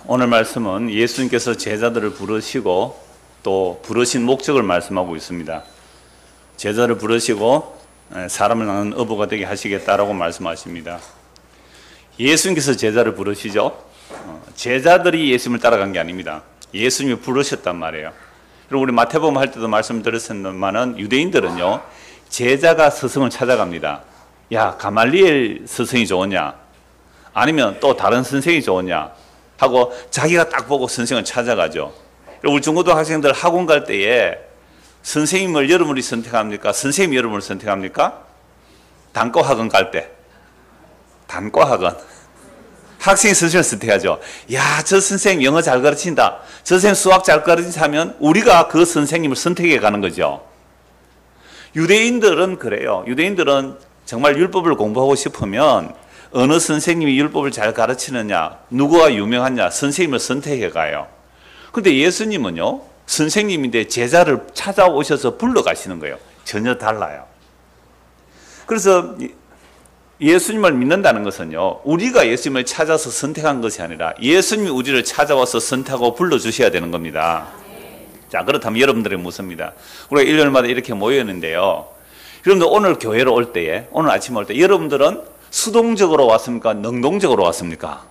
오늘 말씀은 예수님께서 제자들을 부르시고 또 부르신 목적을 말씀하고 있습니다. 제자를 부르시고 사람을 낳는 어부가 되게 하시겠다라고 말씀하십니다. 예수님께서 제자를 부르시죠. 제자들이 예수님을 따라간 게 아닙니다. 예수님이 부르셨단 말이에요. 그리고 우리 마태복음 할 때도 말씀드렸습니다만 유대인들은요, 제자가 스승을 찾아갑니다. 야, 가말리엘 스승이 좋으냐? 아니면 또 다른 선생이 좋으냐? 하고 자기가 딱 보고 선생을 찾아가죠. 우리 중고등 학생들 학원 갈 때에 선생님을 여러분이 선택합니까? 선생님이 여러분을 선택합니까? 단과학원 갈 때. 단과학원. 학생이 선생님을 선택하죠. 야, 저 선생님 영어 잘 가르친다. 저 선생님 수학 잘 가르친다면 우리가 그 선생님을 선택해 가는 거죠. 유대인들은 그래요. 유대인들은 정말 율법을 공부하고 싶으면 어느 선생님이 율법을 잘 가르치느냐, 누구가 유명하냐, 선생님을 선택해 가요. 근데 예수님은요, 선생님인데 제자를 찾아오셔서 불러가시는 거예요. 전혀 달라요. 그래서 예수님을 믿는다는 것은요, 우리가 예수님을 찾아서 선택한 것이 아니라 예수님이 우리를 찾아와서 선택하고 불러주셔야 되는 겁니다. 자, 그렇다면 여러분들이 묻습니다. 우리가 1년마다 이렇게 모였는데요, 여러분들 오늘 교회로 올 때에, 오늘 아침에 올 때 여러분들은 수동적으로 왔습니까? 능동적으로 왔습니까?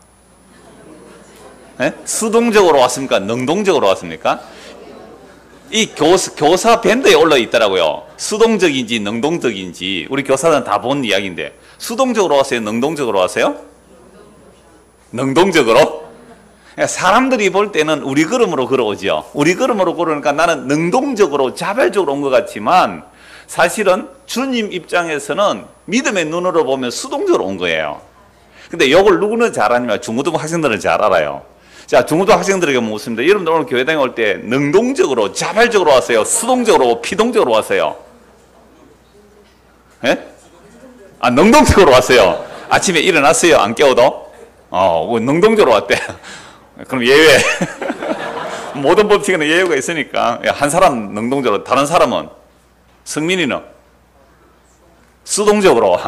네? 수동적으로 왔습니까? 능동적으로 왔습니까? 이 교사 밴드에 올라 있더라고요. 수동적인지 능동적인지 우리 교사들은 다 본 이야기인데, 수동적으로 왔어요? 능동적으로 왔어요? 능동적으로? 사람들이 볼 때는 우리 걸음으로 걸어오죠. 우리 걸음으로 걸으니까 나는 능동적으로 자발적으로 온 것 같지만 사실은 주님 입장에서는 믿음의 눈으로 보면 수동적으로 온 거예요. 근데 이걸 누구는 잘 아냐면 중고등 학생들은 잘 알아요. 자, 중고등 학생들에게 묻습니다. 여러분들 오늘 교회당에 올 때 능동적으로 자발적으로 왔어요? 수동적으로 피동적으로 왔어요? 예? 아, 능동적으로 왔어요. 아침에 일어났어요? 안 깨워도? 능동적으로 왔대. 그럼 예외. 모든 법칙에는 예외가 있으니까 한 사람 능동적으로, 다른 사람은, 성민이는 수동적으로.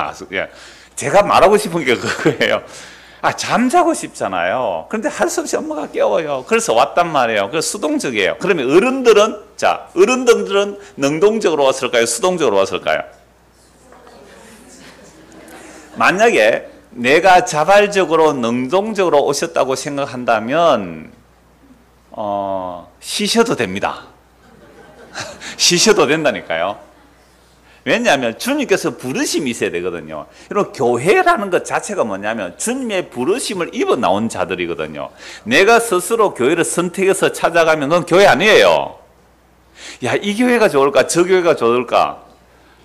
제가 말하고 싶은 게 그거예요. 잠자고 싶잖아요. 그런데 할 수 없이 엄마가 깨워요. 그래서 왔단 말이에요. 그래서 수동적이에요. 그러면 어른들은 능동적으로 왔을까요? 수동적으로 왔을까요? 만약에 내가 자발적으로 능동적으로 오셨다고 생각한다면 쉬셔도 됩니다. 쉬셔도 된다니까요. 왜냐하면 주님께서 부르심이 있어야 되거든요. 여러분, 교회라는 것 자체가 뭐냐면 주님의 부르심을 입어 나온 자들이거든요. 내가 스스로 교회를 선택해서 찾아가면 그건 교회 아니에요. 야, 이 교회가 좋을까? 저 교회가 좋을까?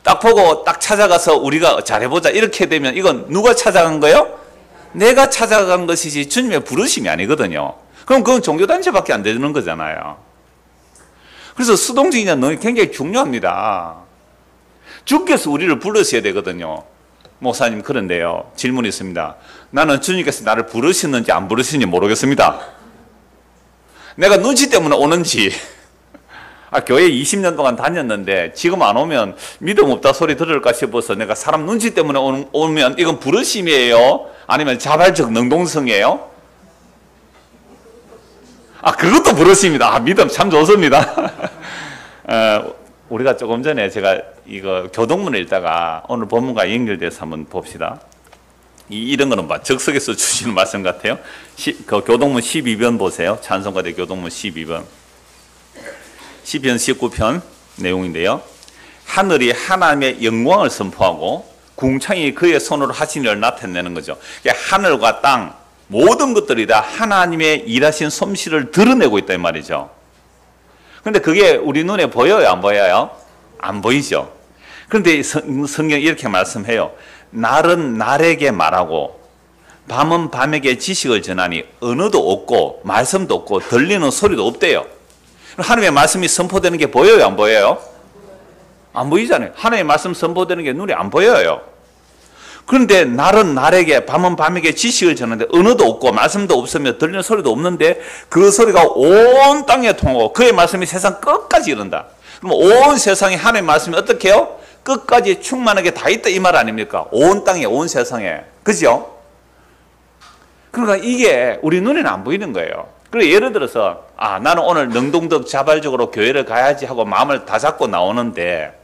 딱 보고 딱 찾아가서 우리가 잘해보자 이렇게 되면 이건 누가 찾아간 거예요? 내가 찾아간 것이지 주님의 부르심이 아니거든요. 그럼 그건 종교단체밖에 안 되는 거잖아요. 그래서 수동적이냐 능이 굉장히 중요합니다. 주께서 우리를 부르셔야 되거든요. 목사님, 그런데요, 질문이 있습니다. 나는 주님께서 나를 부르시는지 안 부르시는지 모르겠습니다. 내가 눈치 때문에 오는지, 교회 20년 동안 다녔는데 지금 안 오면 믿음 없다 소리 들을까 싶어서 내가 사람 눈치 때문에 오면 이건 부르심이에요? 아니면 자발적 능동성이에요? 그것도 부르심이다. 믿음 참 좋습니다. 우리가 조금 전에 제가 이거 교동문을 읽다가 오늘 본문과 연결돼서 한번 봅시다. 이런 거는 적석에서 주시는 말씀 같아요. 그 교동문 12번 보세요. 찬송가대 교동문 12번. 시편 19편 내용인데요. 하늘이 하나님의 영광을 선포하고 궁창이 그의 손으로 하신 일을 나타내는 거죠. 하늘과 땅 모든 것들이 다 하나님의 일하신 솜씨를 드러내고 있다 이 말이죠. 그런데 그게 우리 눈에 보여요? 안 보여요? 안 보이죠. 그런데 성경이 이렇게 말씀해요. 날은 날에게 말하고 밤은 밤에게 지식을 전하니 언어도 없고 말씀도 없고 들리는 소리도 없대요. 하나님의 말씀이 선포되는 게 보여요? 안 보여요? 안 보이잖아요. 하나님의 말씀 선포되는 게 눈에 안 보여요. 그런데 날은 날에게 밤은 밤에게 지식을 전하는데 언어도 없고 말씀도 없으며 들리는 소리도 없는데 그 소리가 온 땅에 통하고 그의 말씀이 세상 끝까지 이른다. 그럼 온 세상에 하나님의 말씀이 어떻게 해요? 끝까지 충만하게 다 있다 이 말 아닙니까? 온 땅에 온 세상에. 그죠? 그러니까 이게 우리 눈에는 안 보이는 거예요. 그리고 예를 들어서 나는 오늘 능동적 자발적으로 교회를 가야지 하고 마음을 다 잡고 나오는데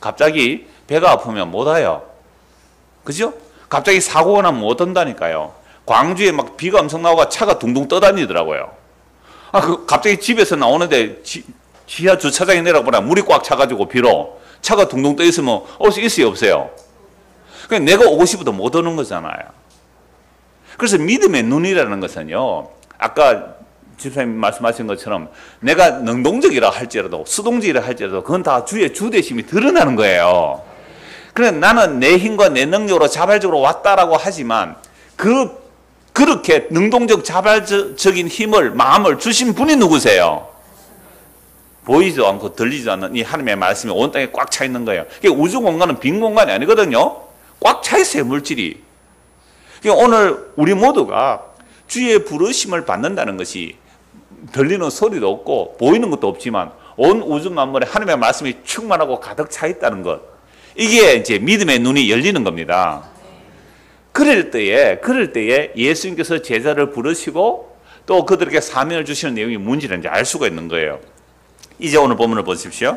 갑자기 배가 아프면 못 와요. 그죠? 갑자기 사고가 나면 못 온다니까요. 광주에 막 비가 엄청 나오고 차가 둥둥 떠다니더라고요. 갑자기 집에서 나오는데 지하 주차장에 내려보나 물이 꽉 차가지고 비로 차가 둥둥 떠 있으면 올 수 있어요, 없어요? 그냥 내가 오고 싶어도 못 오는 거잖아요. 그래서 믿음의 눈이라는 것은요, 아까 집사님 말씀하신 것처럼 내가 능동적이라 할지라도 수동적이라 할지라도 그건 다 주의 주대심이 드러나는 거예요. 그래 나는 내 힘과 내 능력으로 자발적으로 왔다라고 하지만 그렇게 능동적 자발적인 힘을 마음을 주신 분이 누구세요? 보이지도 않고 들리지도 않는 이 하나님의 말씀이 온 땅에 꽉 차 있는 거예요. 우주 공간은 빈 공간이 아니거든요. 꽉 차 있어요, 물질이. 오늘 우리 모두가 주의 부르심을 받는다는 것이 들리는 소리도 없고 보이는 것도 없지만 온 우주 만물에 하나님의 말씀이 충만하고 가득 차 있다는 것, 이게 이제 믿음의 눈이 열리는 겁니다. 그럴 때에 예수님께서 제자를 부르시고 또 그들에게 사명을 주시는 내용이 뭔지를 알 수가 있는 거예요. 이제 오늘 본문을 보십시오.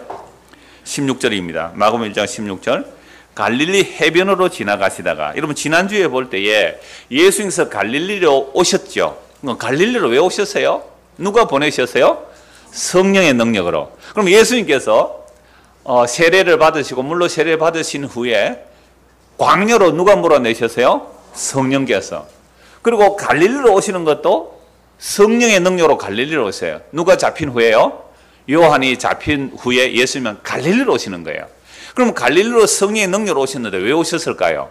16절입니다. 마가복음 1장 16절. 갈릴리 해변으로 지나가시다가, 여러분 지난주에 볼 때에 예수님께서 갈릴리로 오셨죠. 갈릴리로 왜 오셨어요? 누가 보내셨어요? 성령의 능력으로. 그럼 예수님께서 세례를 받으시고 물로 세례 받으신 후에 광야로 누가 몰아내셨어요? 성령께서. 그리고 갈릴리로 오시는 것도 성령의 능력으로 갈릴리로 오세요. 누가 잡힌 후에요? 요한이 잡힌 후에 예수님은 갈릴리로 오시는 거예요. 그럼 갈릴리로 성령의 능력으로 오셨는데 왜 오셨을까요?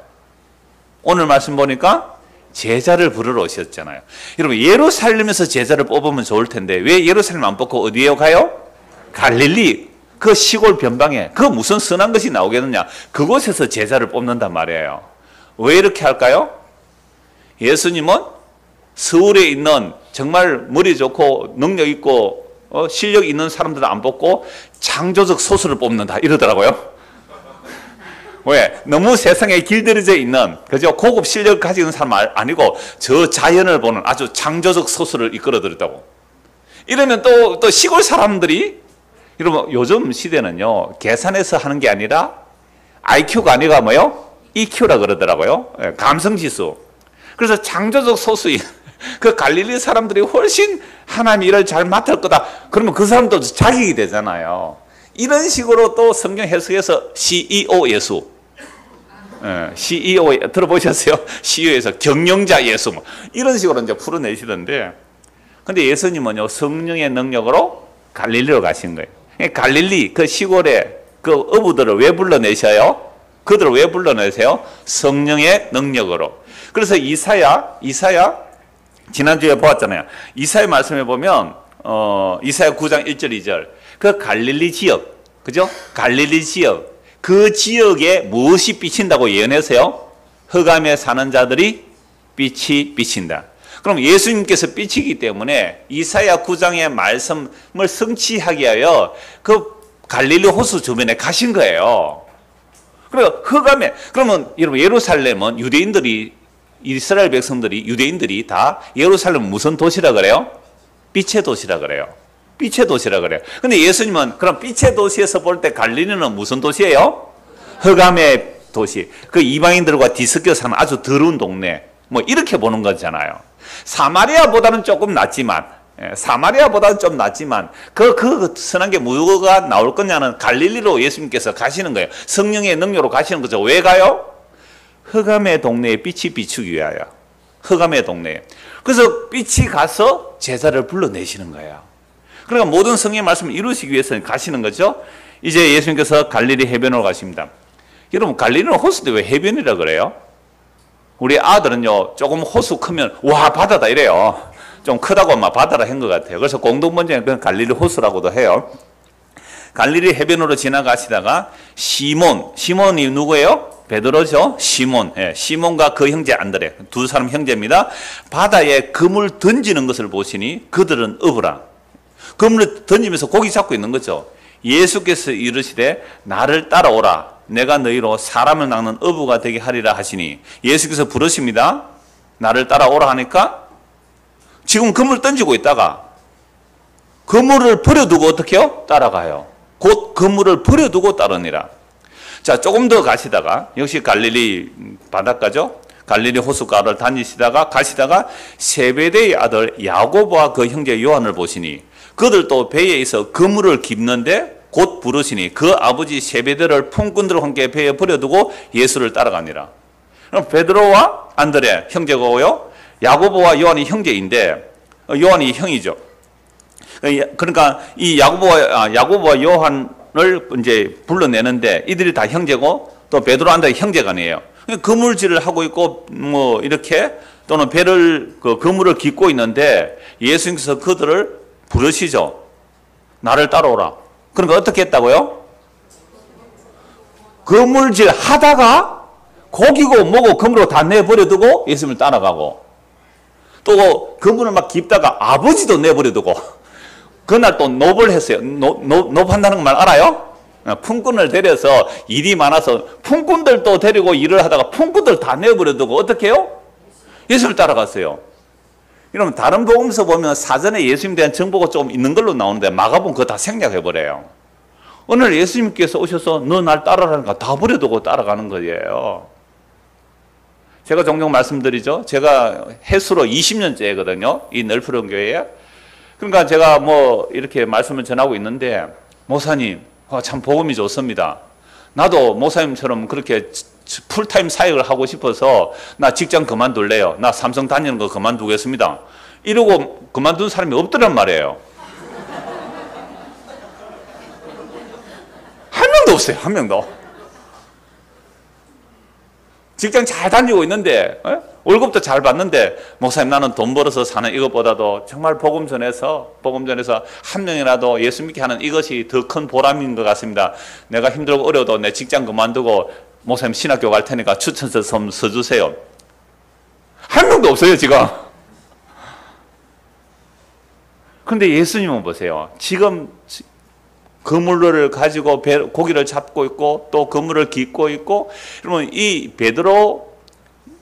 오늘 말씀 보니까 제자를 부르러 오셨잖아요. 여러분 예루살렘에서 제자를 뽑으면 좋을 텐데 왜 예루살렘 안 뽑고 어디에 가요? 갈릴리, 그 시골 변방에 그 무슨 선한 것이 나오겠느냐, 그곳에서 제자를 뽑는단 말이에요. 왜 이렇게 할까요? 예수님은 서울에 있는 정말 머리 좋고 능력 있고 실력 있는 사람들을 안 뽑고 창조적 소수를 뽑는다 이러더라고요. 왜? 너무 세상에 길들여져 있는, 그죠? 고급 실력을 가지고 있는 사람 아니고 저 자연을 보는 아주 창조적 소수를 이끌어들였다고. 이러면 또 시골 사람들이, 여러분 요즘 시대는요 계산해서 하는 게 아니라 IQ가 아니라 뭐요? EQ라 그러더라고요. 감성지수. 그래서 창조적 소수인 그 갈릴리 사람들이 훨씬 하나님 일을 잘 맡을 거다. 그러면 그 사람도 자격이 되잖아요. 이런 식으로 또 성경 해석에서 CEO 예수, CEO 들어보셨어요? CEO에서 경영자 예수, 뭐 이런 식으로 이제 풀어내시던데, 근데 예수님은요 성령의 능력으로 갈릴리로 가신 거예요. 갈릴리 그 시골에 그 어부들을 왜 불러내셔요? 그들을 왜 불러내세요? 성령의 능력으로. 그래서 이사야 지난주에 보았잖아요. 이사야 말씀해 보면 이사야 9장 1절 2절 그 갈릴리 지역, 그죠? 갈릴리 지역, 그 지역에 무엇이 비친다고 예언했어요? 흑암에 사는 자들이 빛이 비친다. 그럼 예수님께서 빛이기 때문에 이사야 9장의 말씀을 성취하기 위하여 그 갈릴리 호수 주변에 가신 거예요. 그리고 흑암에, 그러면 여러분 예루살렘은 이스라엘 백성들이, 유대인들이 다 예루살렘은 무슨 도시라 그래요? 빛의 도시라 그래요. 빛의 도시라 그래요. 근데 예수님은 그럼 빛의 도시에서 볼 때 갈릴리는 무슨 도시예요? 흑암의 도시. 그 이방인들과 뒤섞여 사는 아주 더러운 동네. 뭐 이렇게 보는 거잖아요. 사마리아보다는 조금 낫지만, 그 선한 게 뭐가 나올 거냐는 갈릴리로 예수님께서 가시는 거예요. 성령의 능력으로 가시는 거죠. 왜 가요? 흑암의 동네에 빛이 비추기 위하여. 흑암의 동네에. 그래서 빛이 가서 제자를 불러내시는 거예요. 그러니까 모든 성령의 말씀을 이루시기 위해서 가시는 거죠. 이제 예수님께서 갈릴리 해변으로 가십니다. 여러분 갈릴리는 호수인데 왜 해변이라 그래요? 우리 아들은요 조금 호수 크면 와 바다다 이래요. 좀 크다고 아마 바다라 한 것 같아요. 그래서 공동번제는 그냥 갈릴리 호수라고도 해요. 갈릴리 해변으로 지나가시다가 시몬이 누구예요? 베드로죠. 시몬과 그 형제 안드레, 두 사람 형제입니다. 바다에 그물 던지는 것을 보시니 그들은 어부라. 그물을 던지면서 고기 잡고 있는 거죠. 예수께서 이르시되 나를 따라오라. 내가 너희로 사람을 낚는 어부가 되게 하리라 하시니, 예수께서 부르십니다. 나를 따라오라 하니까 지금 그물 던지고 있다가 그물을 버려두고 어떻게 해요? 따라가요. 곧 그물을 버려두고 따르니라. 자, 조금 더 가시다가 역시 갈릴리 바닷가죠. 갈릴리 호숫가를 다니시다가 가시다가 세베대의 아들 야고보와 그 형제 요한을 보시니 그들도 배에 있어 그물을 깁는데 곧 부르시니 그 아버지 세베대를 품꾼들과 함께 배에 버려두고 예수를 따라가니라. 그럼 베드로와 안드레 형제고요. 야고보와 요한이 형제인데 요한이 형이죠. 그러니까 이 야고보와 요한을 이제 불러내는데 이들이 다 형제고 또 베드로 안드레 형제간이에요. 그물질을 하고 있고 뭐 이렇게 또는 배를 그물을 깃고 있는데 예수님께서 그들을 부르시죠. 나를 따라오라. 그러니까 어떻게 했다고요? 그물질 하다가 고기고 뭐고 그물로 다 내버려두고 예수님을 따라가고 또 그물을 막 깁다가 아버지도 내버려두고 그날 또 노를 했어요. 노한다는 말 알아요? 품꾼을 데려서 일이 많아서 품꾼들도 데리고 일을 하다가 품꾼들 다 내버려두고 어떻게 해요? 예수를 따라갔어요. 이러면 다른 복음서 보면 사전에 예수님에 대한 정보가 좀 있는 걸로 나오는데 마가복음 그거 다 생략해버려요. 오늘 예수님께서 오셔서 너 날 따라가니까 다 버려두고 따라가는 거예요. 제가 종종 말씀드리죠. 제가 해수로 20년째거든요. 이 널푸른 교회에. 그러니까 제가 뭐 이렇게 말씀을 전하고 있는데 목사님 참 복음이 좋습니다. 나도 목사님처럼 그렇게 풀타임 사역을 하고 싶어서 나 직장 그만둘래요. 나 삼성 다니는 거 그만두겠습니다. 이러고 그만둔 사람이 없더란 말이에요. 한 명도 없어요. 한 명도. 직장 잘 다니고 있는데 월급도 잘 받는데 목사님 나는 돈 벌어서 사는 이것보다도 정말 복음 전해서 한 명이라도 예수 믿게 하는 이것이 더 큰 보람인 것 같습니다. 내가 힘들고 어려워도 내 직장 그만두고 목사님 신학교 갈 테니까 추천서 좀 써주세요. 한 명도 없어요 지금. 그런데 예수님은 보세요. 지금 그물을 가지고 고기를 잡고 있고 또 그물을 깃고 있고 그러면 이 베드로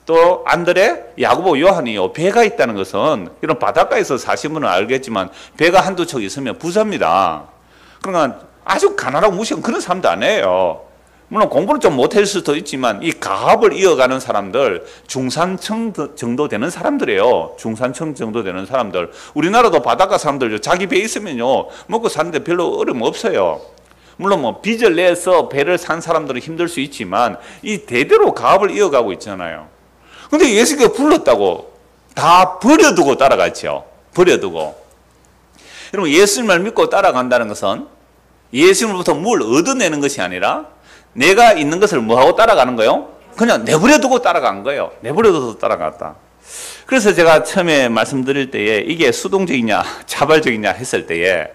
또 안드레, 야고보, 요한이요. 배가 있다는 것은 이런 바닷가에서 사신 분은 알겠지만 배가 한두 척 있으면 부자입니다. 그러니까 아주 가난하고 무식한 그런 사람도 아니에요. 물론 공부를 좀 못할 수도 있지만 이 가업을 이어가는 사람들 중산층 정도 되는 사람들이에요. 중산층 정도 되는 사람들. 우리나라도 바닷가 사람들 자기 배 있으면요 먹고 사는데 별로 어려움 없어요. 물론 뭐 빚을 내서 배를 산 사람들은 힘들 수 있지만 이 대대로 가업을 이어가고 있잖아요. 근데 예수님께서 불렀다고 다 버려두고 따라갔죠. 버려두고. 여러분 예수님을 믿고 따라간다는 것은 예수님으로부터 뭘 얻어내는 것이 아니라 내가 있는 것을 뭐하고 따라가는 거예요? 그냥 내버려두고 따라간 거예요. 내버려둬서 따라갔다. 그래서 제가 처음에 말씀드릴 때에 이게 수동적이냐 자발적이냐 했을 때에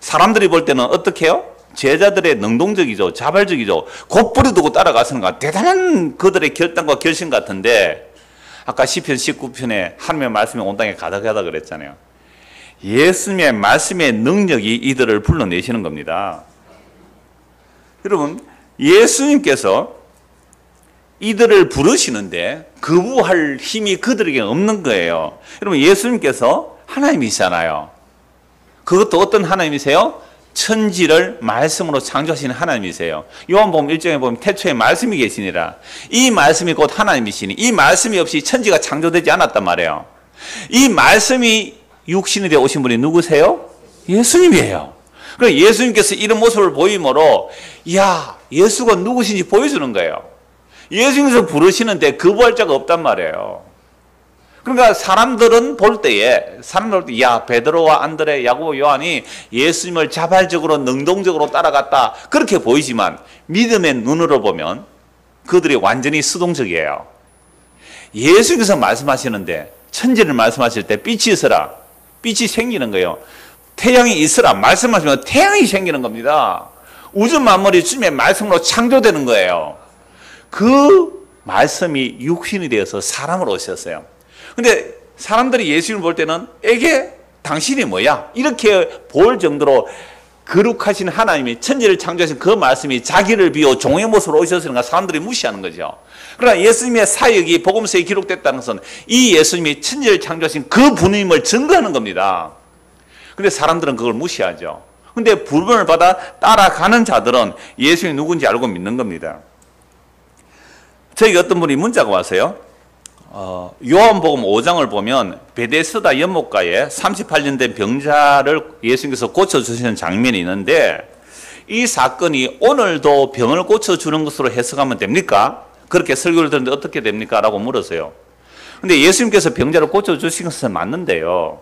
사람들이 볼 때는 어떻게 해요? 제자들의 능동적이죠. 자발적이죠. 곧 버려두고 따라가서는 거 대단한 그들의 결단과 결심 같은데 아까 시편 19편에 하나님의 말씀이 온 땅에 가득하다 그랬잖아요. 예수님의 말씀의 능력이 이들을 불러내시는 겁니다. 여러분 예수님께서 이들을 부르시는데 거부할 힘이 그들에게 없는 거예요. 여러분 예수님께서 하나님이시잖아요. 그것도 어떤 하나님이세요? 천지를 말씀으로 창조하시는 하나님이세요. 요한복음 1장에 보면 태초에 말씀이 계시니라. 이 말씀이 곧 하나님이시니 이 말씀이 없이 천지가 창조되지 않았단 말이에요. 이 말씀이 육신이 되어 오신 분이 누구세요? 예수님이에요. 그래서 예수님께서 이런 모습을 보임으로 야 예수가 누구신지 보여주는 거예요. 예수님께서 부르시는데 거부할 자가 없단 말이에요. 그러니까 사람들은 볼 때에 야 베드로와 안드레, 야고보, 요한이 예수님을 자발적으로 능동적으로 따라갔다 그렇게 보이지만 믿음의 눈으로 보면 그들이 완전히 수동적이에요. 예수님께서 말씀하시는데 천지를 말씀하실 때 빛이 있으라 빛이 생기는 거예요. 태양이 있으라 말씀하시면 태양이 생기는 겁니다. 우주 만물이 주님의 말씀으로 창조되는 거예요. 그 말씀이 육신이 되어서 사람으로 오셨어요. 근데 사람들이 예수님을 볼 때는 에게 당신이 뭐야? 이렇게 볼 정도로 거룩하신 하나님이 천지를 창조하신 그 말씀이 자기를 비워 종의 모습으로 오셨으니까 사람들이 무시하는 거죠. 그러나 예수님의 사역이 복음서에 기록됐다는 것은 이 예수님이 천지를 창조하신 그 분임을 증거하는 겁니다. 근데 사람들은 그걸 무시하죠. 근데 부름을 받아 따라가는 자들은 예수님이 누군지 알고 믿는 겁니다. 저에게 어떤 분이 문자가 왔어요. 요한복음 5장을 보면 베데스다 연못가에 38년 된 병자를 예수님께서 고쳐주시는 장면이 있는데 이 사건이 오늘도 병을 고쳐주는 것으로 해석하면 됩니까? 그렇게 설교를 듣는데 어떻게 됩니까? 라고 물었어요. 근데 예수님께서 병자를 고쳐주신 것은 맞는데요.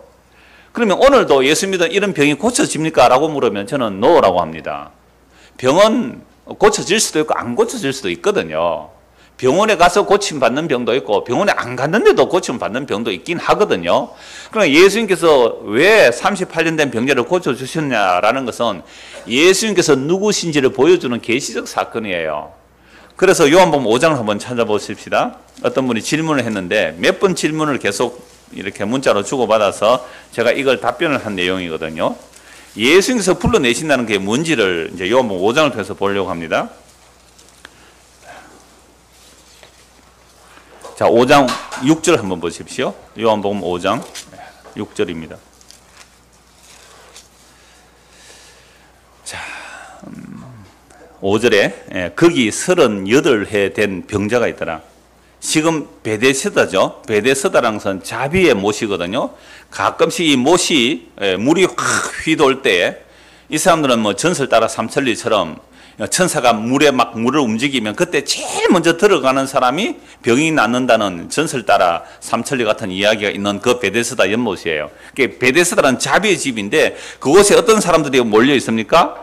그러면 오늘도 예수 믿은 이런 병이 고쳐집니까? 라고 물으면 저는 no라고 합니다. 병은 고쳐질 수도 있고 안 고쳐질 수도 있거든요. 병원에 가서 고침받는 병도 있고 병원에 안 갔는데도 고침받는 병도 있긴 하거든요. 그러나 예수님께서 왜 38년 된 병자를 고쳐주셨냐라는 것은 예수님께서 누구신지를 보여주는 계시적 사건이에요. 그래서 요한복음 5장을 한번 찾아보십시다. 어떤 분이 질문을 했는데 몇 번 질문을 계속 이렇게 문자로 주고받아서 제가 이걸 답변을 한 내용이거든요. 예수님께서 불러내신다는 게 뭔지를 이제 요한복음 5장을 통해서 보려고 합니다. 자, 5장 6절 한번 보십시오. 요한복음 5장 6절입니다. 자, 5절에 거기 38해 된 병자가 있더라. 지금 베데스다죠. 베데스다라는 것은 자비의 못이거든요. 가끔씩 이 못이 물이 확 휘돌 때 이 사람들은 뭐 전설 따라 삼천리처럼 천사가 물에 막 물을 움직이면 그때 제일 먼저 들어가는 사람이 병이 낫는다는 전설 따라 삼천리 같은 이야기가 있는 그 베데스다 연못이에요. 베데스다는 자비의 집인데 그곳에 어떤 사람들이 몰려 있습니까?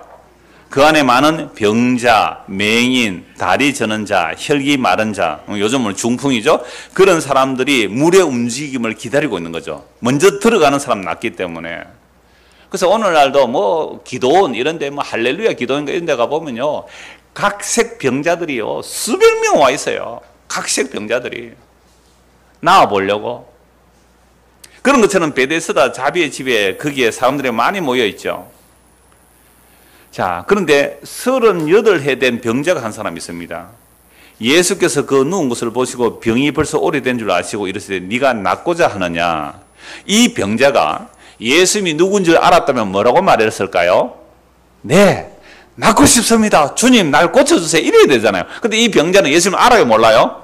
그 안에 많은 병자, 맹인, 다리 저는 자, 혈기 마른 자, 요즘은 중풍이죠. 그런 사람들이 물의 움직임을 기다리고 있는 거죠. 먼저 들어가는 사람 낫기 때문에. 그래서 오늘날도 뭐 기도원 이런 데 뭐 할렐루야 기도원 이런 데 가보면요. 각색 병자들이요. 수백 명 와 있어요. 각색 병자들이. 나와보려고. 그런 것처럼 베데스다 자비의 집에 거기에 사람들이 많이 모여 있죠. 자, 그런데 38해 된 병자가 한 사람이 있습니다. 예수께서 그 누운 것을 보시고 병이 벌써 오래된 줄 아시고 이르시되 네가 낫고자 하느냐. 이 병자가 예수님이 누군지 알았다면 뭐라고 말했을까요? 네, 낫고 싶습니다. 주님, 날 고쳐주세요. 이래야 되잖아요. 근데 이 병자는 예수님 알아요, 몰라요?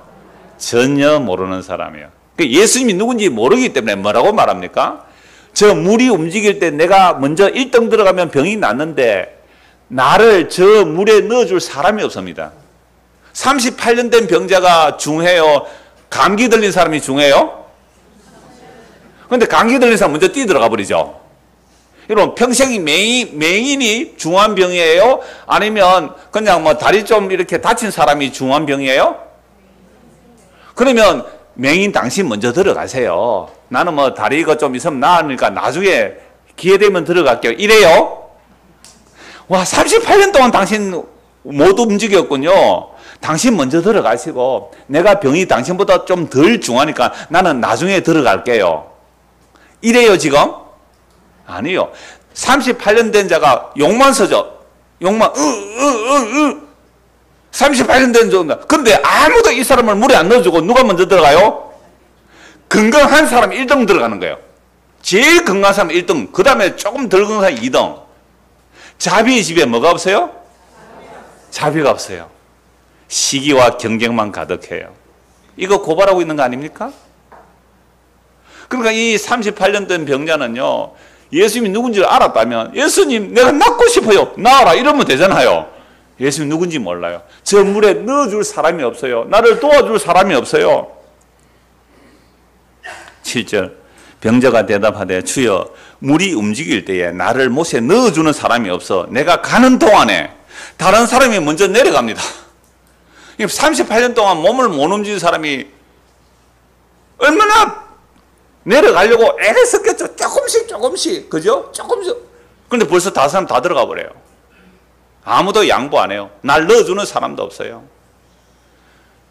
전혀 모르는 사람이에요. 예수님이 누군지 모르기 때문에 뭐라고 말합니까? 저 물이 움직일 때 내가 먼저 1등 들어가면 병이 낫는데 나를 저 물에 넣어줄 사람이 없습니다. 38년 된 병자가 중해요? 감기 들린 사람이 중해요? 그런데 감기 들린 사람 먼저 뛰어들어가 버리죠. 여러분, 평생이 맹인이 중한 병이에요? 아니면 그냥 뭐 다리 좀 이렇게 다친 사람이 중한 병이에요? 그러면 맹인 당신 먼저 들어가세요. 나는 뭐 다리가 좀 있으면 나으니까 나중에 기회 되면 들어갈게요. 이래요? 와, 38년 동안 당신 못 움직였군요. 당신 먼저 들어가시고 내가 병이 당신보다 좀 덜 중하니까 나는 나중에 들어갈게요. 이래요 지금? 아니요. 38년 된 자가 욕만 서죠. 욕만 38년 된 자가. 근데 아무도 이 사람을 물에 안 넣어주고 누가 먼저 들어가요? 건강한 사람 1등 들어가는 거예요. 제일 건강한 사람 1등. 그 다음에 조금 덜 건강한 사람 2등. 자비의 집에 뭐가 없어요? 자비가 없어요. 시기와 경쟁만 가득해요. 이거 고발하고 있는 거 아닙니까? 그러니까 이 38년 된 병자는요, 예수님이 누군지를 알았다면 예수님 내가 낫고 싶어요. 나와라 이러면 되잖아요. 예수님 누군지 몰라요. 저 물에 넣어줄 사람이 없어요. 나를 도와줄 사람이 없어요. 7절 병자가 대답하되 주여 물이 움직일 때에 나를 못에 넣어주는 사람이 없어 내가 가는 동안에 다른 사람이 먼저 내려갑니다. 38년 동안 몸을 못 움직이는 사람이 얼마나 내려가려고 애를 썼겠죠. 조금씩 그죠? 조금씩. 그런데 벌써 다섯 사람 다 들어가 버려요. 아무도 양보 안 해요. 날 넣어주는 사람도 없어요.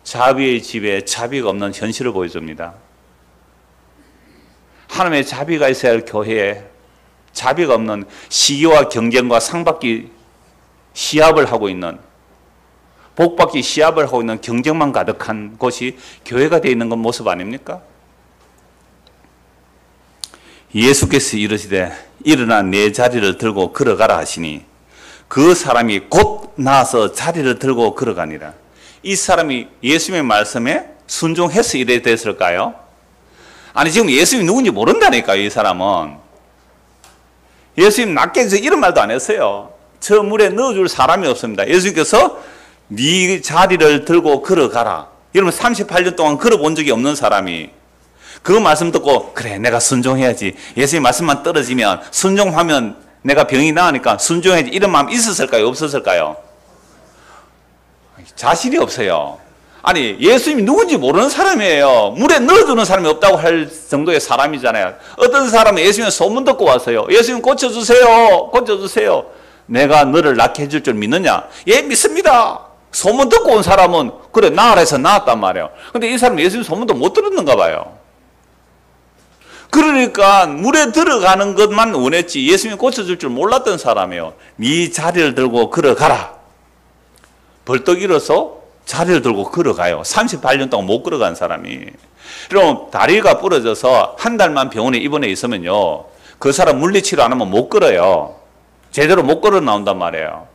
자비의 집에 자비가 없는 현실을 보여줍니다. 하나님의 자비가 있어야 할 교회에 자비가 없는 시기와 경쟁과 상받기 시합을 하고 있는, 복받기 시합을 하고 있는 경쟁만 가득한 곳이 교회가 되어 있는 건 모습 아닙니까? 예수께서 이르시되 일어나 내 자리를 들고 걸어가라 하시니 그 사람이 곧 나와서 자리를 들고 걸어가니라. 이 사람이 예수님의 말씀에 순종해서 이래 됐을까요? 아니 지금 예수님이 누군지 모른다니까요. 이 사람은. 예수님 낮게 해서 이런 말도 안 했어요. 저 물에 넣어줄 사람이 없습니다. 예수님께서 네 자리를 들고 걸어가라. 여러분 38년 동안 걸어본 적이 없는 사람이 그 말씀 듣고 그래 내가 순종해야지. 예수님 말씀만 떨어지면 순종하면 내가 병이 나으니까 순종해야지. 이런 마음 있었을까요? 없었을까요? 자신이 없어요. 아니 예수님이 누군지 모르는 사람이에요. 물에 넣어주는 사람이 없다고 할 정도의 사람이잖아요. 어떤 사람은 예수님 소문 듣고 왔어요. 예수님 고쳐주세요. 고쳐주세요. 내가 너를 낫게 해줄 줄 믿느냐? 예 믿습니다. 소문 듣고 온 사람은 그래 나으라 해서 나았단 말이에요. 근데 이 사람은 예수님 소문도 못 들었는가 봐요. 그러니까 물에 들어가는 것만 원했지 예수님이 고쳐줄 줄 몰랐던 사람이에요. 네 자리를 들고 걸어가라. 벌떡 일어서 자리를 들고 걸어가요. 38년 동안 못 걸어간 사람이. 그럼 다리가 부러져서 한 달만 병원에 입원해 있으면요, 그 사람 물리치료 안 하면 못 걸어요. 제대로 못 걸어 나온단 말이에요.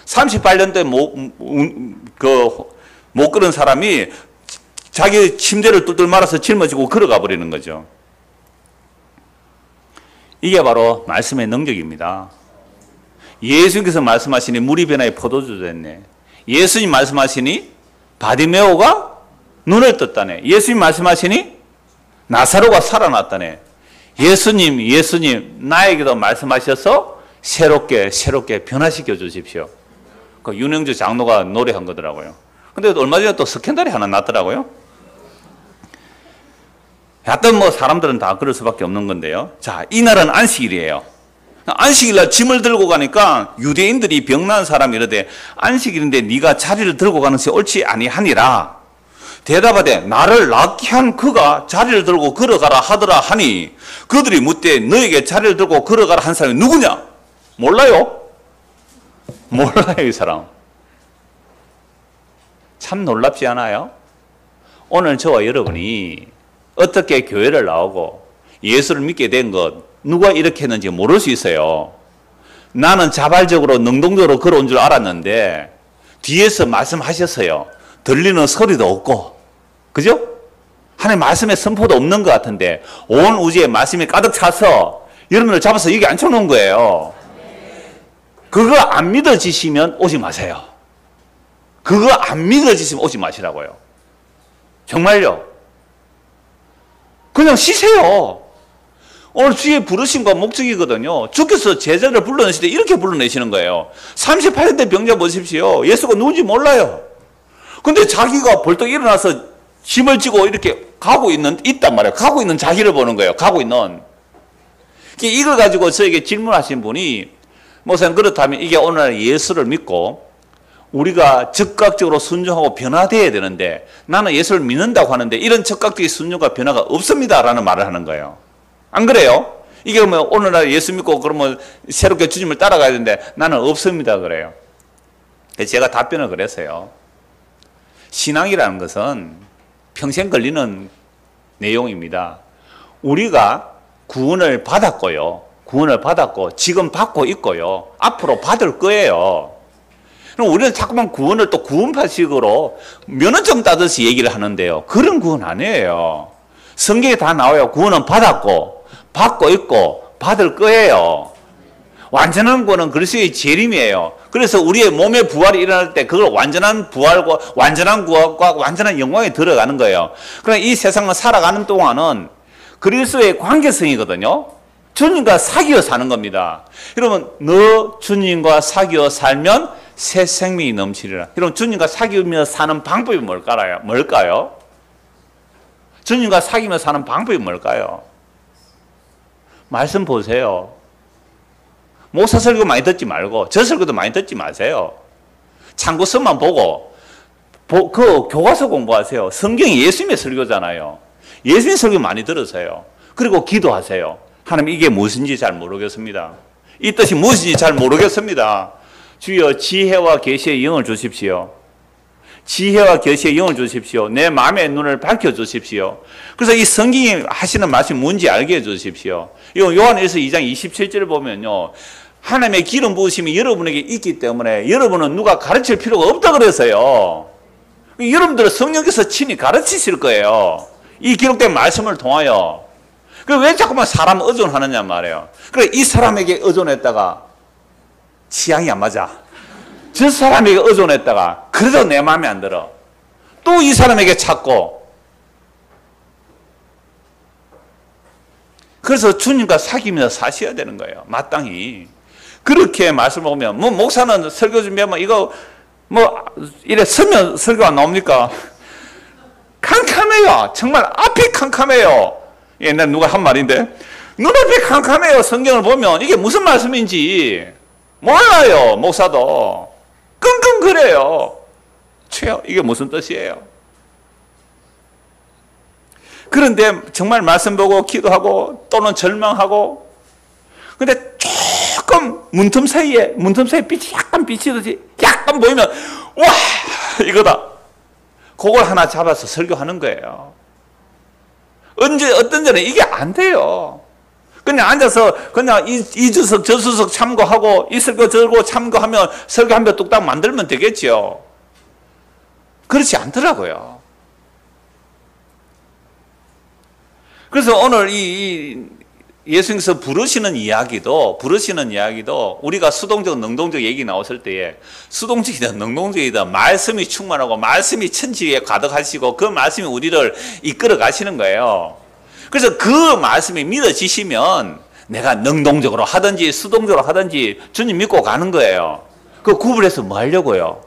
38년 동안 못 걸은 사람이 자기 침대를 뚫뚫 말아서 짊어지고 걸어가 버리는 거죠. 이게 바로 말씀의 능력입니다. 예수님께서 말씀하시니 물이 변하여 포도주 됐네. 예수님 말씀하시니 바디메오가 눈을 떴다네. 예수님 말씀하시니 나사로가 살아났다네. 예수님 나에게도 말씀하셔서 새롭게 변화시켜 주십시오. 그 윤영주 장로가 노래한 거더라고요. 근데 얼마 전에 또 스캔들이 하나 났더라고요. 하여튼 뭐 사람들은 다 그럴 수밖에 없는 건데요. 자, 이날은 안식일이에요. 안식일날 짐을 들고 가니까 유대인들이 병난 사람이 이러되 안식일인데 네가 자리를 들고 가는 것이 옳지 아니하니라. 대답하되 나를 낫게 한 그가 자리를 들고 걸어가라 하더라 하니 그들이 묻되 너에게 자리를 들고 걸어가라 한 사람이 누구냐? 몰라요? 몰라요. 이 사람. 참 놀랍지 않아요? 오늘 저와 여러분이 어떻게 교회를 나오고 예수를 믿게 된 것 누가 이렇게 했는지 모를 수 있어요. 나는 자발적으로 능동적으로 걸어온 줄 알았는데 뒤에서 말씀하셨어요. 들리는 소리도 없고, 그죠? 하나님 말씀의 선포도 없는 것 같은데 온 우주에 말씀이 가득 차서 여러분을 잡아서 여기 앉혀놓은 거예요. 그거 안 믿어지시면 오지 마세요. 그거 안 믿어지시면 오지 마시라고요. 정말요. 그냥 쉬세요. 오늘 주의 부르심과 목적이거든요. 주께서 제자를 불러내실 때 이렇게 불러내시는 거예요. 38대 병자 보십시오. 예수가 누군지 몰라요. 근데 자기가 벌떡 일어나서 짐을 지고 이렇게 있단 말이에요. 가고 있는 자기를 보는 거예요. 가고 있는. 이걸 가지고 저에게 질문하신 분이, 목사님 그렇다면 이게 오늘날 예수를 믿고 우리가 적극적으로 순종하고 변화되어야 되는데 나는 예수를 믿는다고 하는데 이런 적극적인 순종과 변화가 없습니다 라는 말을 하는 거예요. 안 그래요? 이게 그러면 오늘날 예수 믿고 그러면 새롭게 주님을 따라가야 되는데 나는 없습니다 그래요. 제가 답변을 그랬어요. 신앙이라는 것은 평생 걸리는 내용입니다. 우리가 구원을 받았고 지금 받고 있고요. 앞으로 받을 거예요. 그럼 우리는 자꾸만 구원을 또 구원파식으로 면허증 따듯이 얘기를 하는데요. 그런 구원 아니에요. 성경에 다 나와요. 구원은 받았고 받고 있고 받을 거예요. 완전한 구원은 그리스도의 재림이에요. 그래서 우리의 몸의 부활이 일어날 때 그걸 완전한 부활과 완전한 구원과 완전한 영광에 들어가는 거예요. 그러나 이 세상을 살아가는 동안은 그리스도의 관계성이거든요. 주님과 사귀어 사는 겁니다. 여러분, 너 주님과 사귀어 살면 새 생명이 넘치리라. 여러분, 주님과 사귀며 사는 방법이 뭘까요? 주님과 사귀며 사는 방법이 뭘까요? 말씀 보세요. 목사 설교 많이 듣지 말고 저 설교도 많이 듣지 마세요. 참고서만 보고 그 교과서 공부하세요. 성경이 예수님의 설교잖아요. 예수님의 설교 많이 들으세요. 그리고 기도하세요. 하나님 이게 무엇인지 잘 모르겠습니다. 이 뜻이 무엇인지 잘 모르겠습니다. 주여 지혜와 계시의 영을 주십시오. 지혜와 계시의 영을 주십시오. 내 마음의 눈을 밝혀주십시오. 그래서 이 성경이 하시는 말씀이 뭔지 알게 해주십시오. 요한일서 2장 27절을 보면요, 하나님의 기름 부으심이 여러분에게 있기 때문에 여러분은 누가 가르칠 필요가 없다 그래서요. 여러분들은 성령께서 친히 가르치실 거예요. 이 기록된 말씀을 통하여. 왜 자꾸만 사람 의존하느냐 말이에요. 그래, 이 사람에게 의존했다가 취향이 안 맞아. 저 사람에게 의존했다가 그래도 내 마음에 안 들어. 또 이 사람에게 찾고. 그래서 주님과 사귀면서 사셔야 되는 거예요. 마땅히. 그렇게 말씀을 보면, 뭐 목사는 설교 준비하면 이거 이래 서면 설교 안 나옵니까? 캄캄해요. 정말 앞이 캄캄해요. 옛날에 누가 한 말인데, 눈앞이 캄캄해요. 성경을 보면 이게 무슨 말씀인지 몰라요. 목사도 끙끙거려요. 최요, 이게 무슨 뜻이에요? 그런데 정말 말씀 보고 기도하고 또는 절망하고, 근데 조금 문틈 사이에 빛이 약간 비치듯이 약간 보이면 와, 이거다. 그걸 하나 잡아서 설교하는 거예요. 어떤 전에 이게 안 돼요. 그냥 앉아서 그냥 이 주석 저 주석 참고하고 이 설교 저거 참고하면 설교 한 편 뚝딱 만들면 되겠죠. 그렇지 않더라고요. 그래서 오늘 예수님께서 부르시는 이야기도 우리가 수동적, 능동적 얘기 나왔을 때에 수동적이든 능동적이든 말씀이 충만하고 말씀이 천지에 가득하시고 그 말씀이 우리를 이끌어 가시는 거예요. 그래서 그 말씀이 믿어지시면 내가 능동적으로 하든지 수동적으로 하든지 주님 믿고 가는 거예요. 그 구분해서 뭐 하려고요?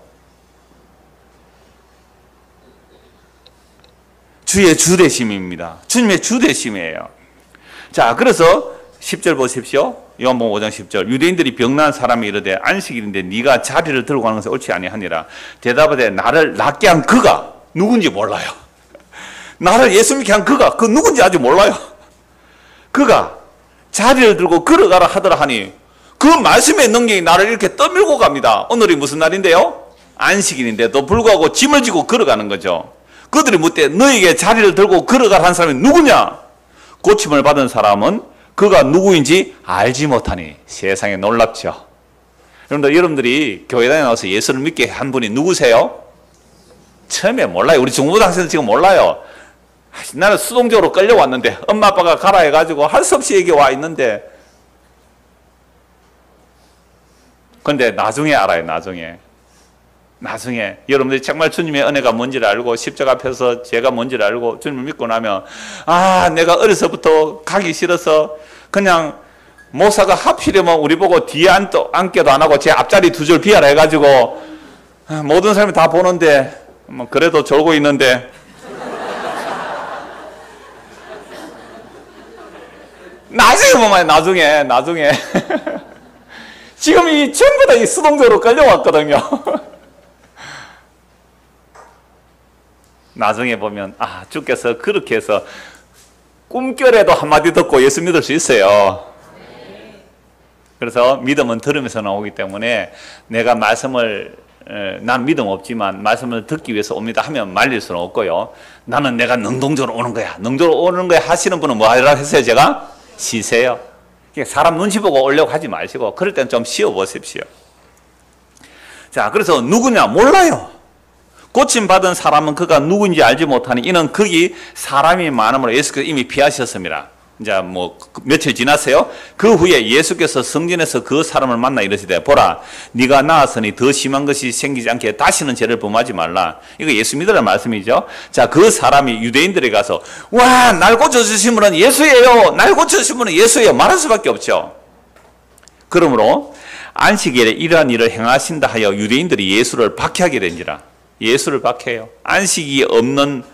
주의 주대심입니다. 주님의 주대심이에요. 자, 그래서 10절 보십시오. 요한복음 5장 10절. 유대인들이 병난 사람이 이르되 안식일인데 네가 자리를 들고 가는 것은 옳지 아니하니라. 대답하되 나를 낫게 한 그가 누군지 몰라요. 나를 예수 믿게 한 그가 그 누군지 아직 몰라요. 그가 자리를 들고 걸어가라 하더라 하니 그 말씀의 능력이 나를 이렇게 떠밀고 갑니다. 오늘이 무슨 날인데요? 안식일인데도 불구하고 짐을 지고 걸어가는 거죠. 그들이 묻되 너에게 자리를 들고 걸어가라 한 사람이 누구냐? 고침을 받은 사람은 그가 누구인지 알지 못하니 세상에 놀랍죠. 여러분들이 교회당에 나와서 예수를 믿게 한 분이 누구세요? 처음에 몰라요. 우리 중고등학생은 지금 몰라요. 나는 수동적으로 끌려왔는데 엄마 아빠가 가라 해가지고 할 수 없이 여기 와 있는데, 근데 나중에 알아요. 나중에 여러분들이 정말 주님의 은혜가 뭔지를 알고 십자가 앞에서 제가 뭔지를 알고 주님을 믿고 나면, 아, 내가 어려서부터 가기 싫어서 그냥 목사가 하필이면 우리 보고 뒤에 앉게도 안 하고 제 앞자리 두 줄 비하라 해가지고 모든 사람이 다 보는데 뭐 그래도 졸고 있는데, 나중에 보면 나중에 지금 이 전부 다 이 수동적으로 끌려왔거든요. 나중에 보면 아, 주께서 그렇게 해서 꿈결에도 한마디 듣고 예수 믿을 수 있어요. 그래서 믿음은 들으면서 나오기 때문에 내가 말씀을 난 믿음 없지만 말씀을 듣기 위해서 옵니다 하면 말릴 수는 없고요. 나는 내가 능동적으로 오는 거야. 능동적으로 오는 거야 하시는 분은 뭐 하라고 했어요? 제가? 쉬세요. 사람 눈치 보고 오려고 하지 마시고 그럴 땐 좀 쉬어보십시오. 자, 그래서 누구냐? 몰라요. 고침받은 사람은 그가 누구인지 알지 못하니 이는 거기 사람이 많음으로 예수께서 이미 피하셨습니다. 이제 뭐 며칠 지났어요. 그 후에 예수께서 성전에서 그 사람을 만나 이르시되 보라, 네가 나았으니 더 심한 것이 생기지 않게 다시는 죄를 범하지 말라. 이거 예수 믿으라는 말씀이죠. 자, 그 사람이 유대인들에 가서 와, 날 고쳐주신 분은 예수예요, 날 고쳐주신 분은 예수예요 말할 수밖에 없죠. 그러므로 안식일에 이러한 일을 행하신다 하여 유대인들이 예수를 박해하게 된지라. 예수를 박해요. 안식이 없는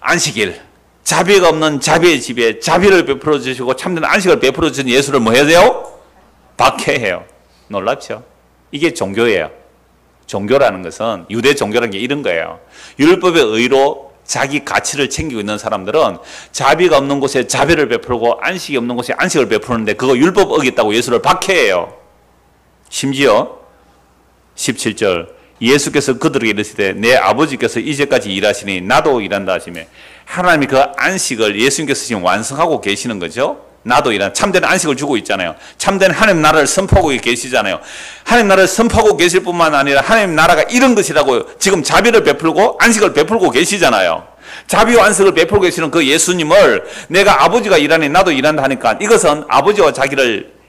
안식일, 자비가 없는 자비의 집에 자비를 베풀어 주시고 참된 안식을 베풀어 주신 예수를 뭐 해야 돼요? 박해해요. 놀랍죠? 이게 종교예요. 종교라는 것은, 유대 종교라는 게 이런 거예요. 율법의 의로 자기 가치를 챙기고 있는 사람들은 자비가 없는 곳에 자비를 베풀고 안식이 없는 곳에 안식을 베푸는데 그거 율법 어겼다고 예수를 박해해요. 심지어 17절 예수께서 그들에게 이르시되 내 아버지께서 이제까지 일하시니 나도 일한다 하시며 하나님이 그 안식을 예수님께서 지금 완성하고 계시는 거죠. 나도 일한 참된 안식을 주고 있잖아요. 참된 하나님 나라를 선포하고 계시잖아요. 하나님 나라를 선포하고 계실 뿐만 아니라 하나님 나라가 이런 것이라고 지금 자비를 베풀고 안식을 베풀고 계시잖아요. 자비와 안식을 베풀고 계시는 그 예수님을 내가 아버지가 일하니 나도 일한다 하니까 이것은 아버지와 자기를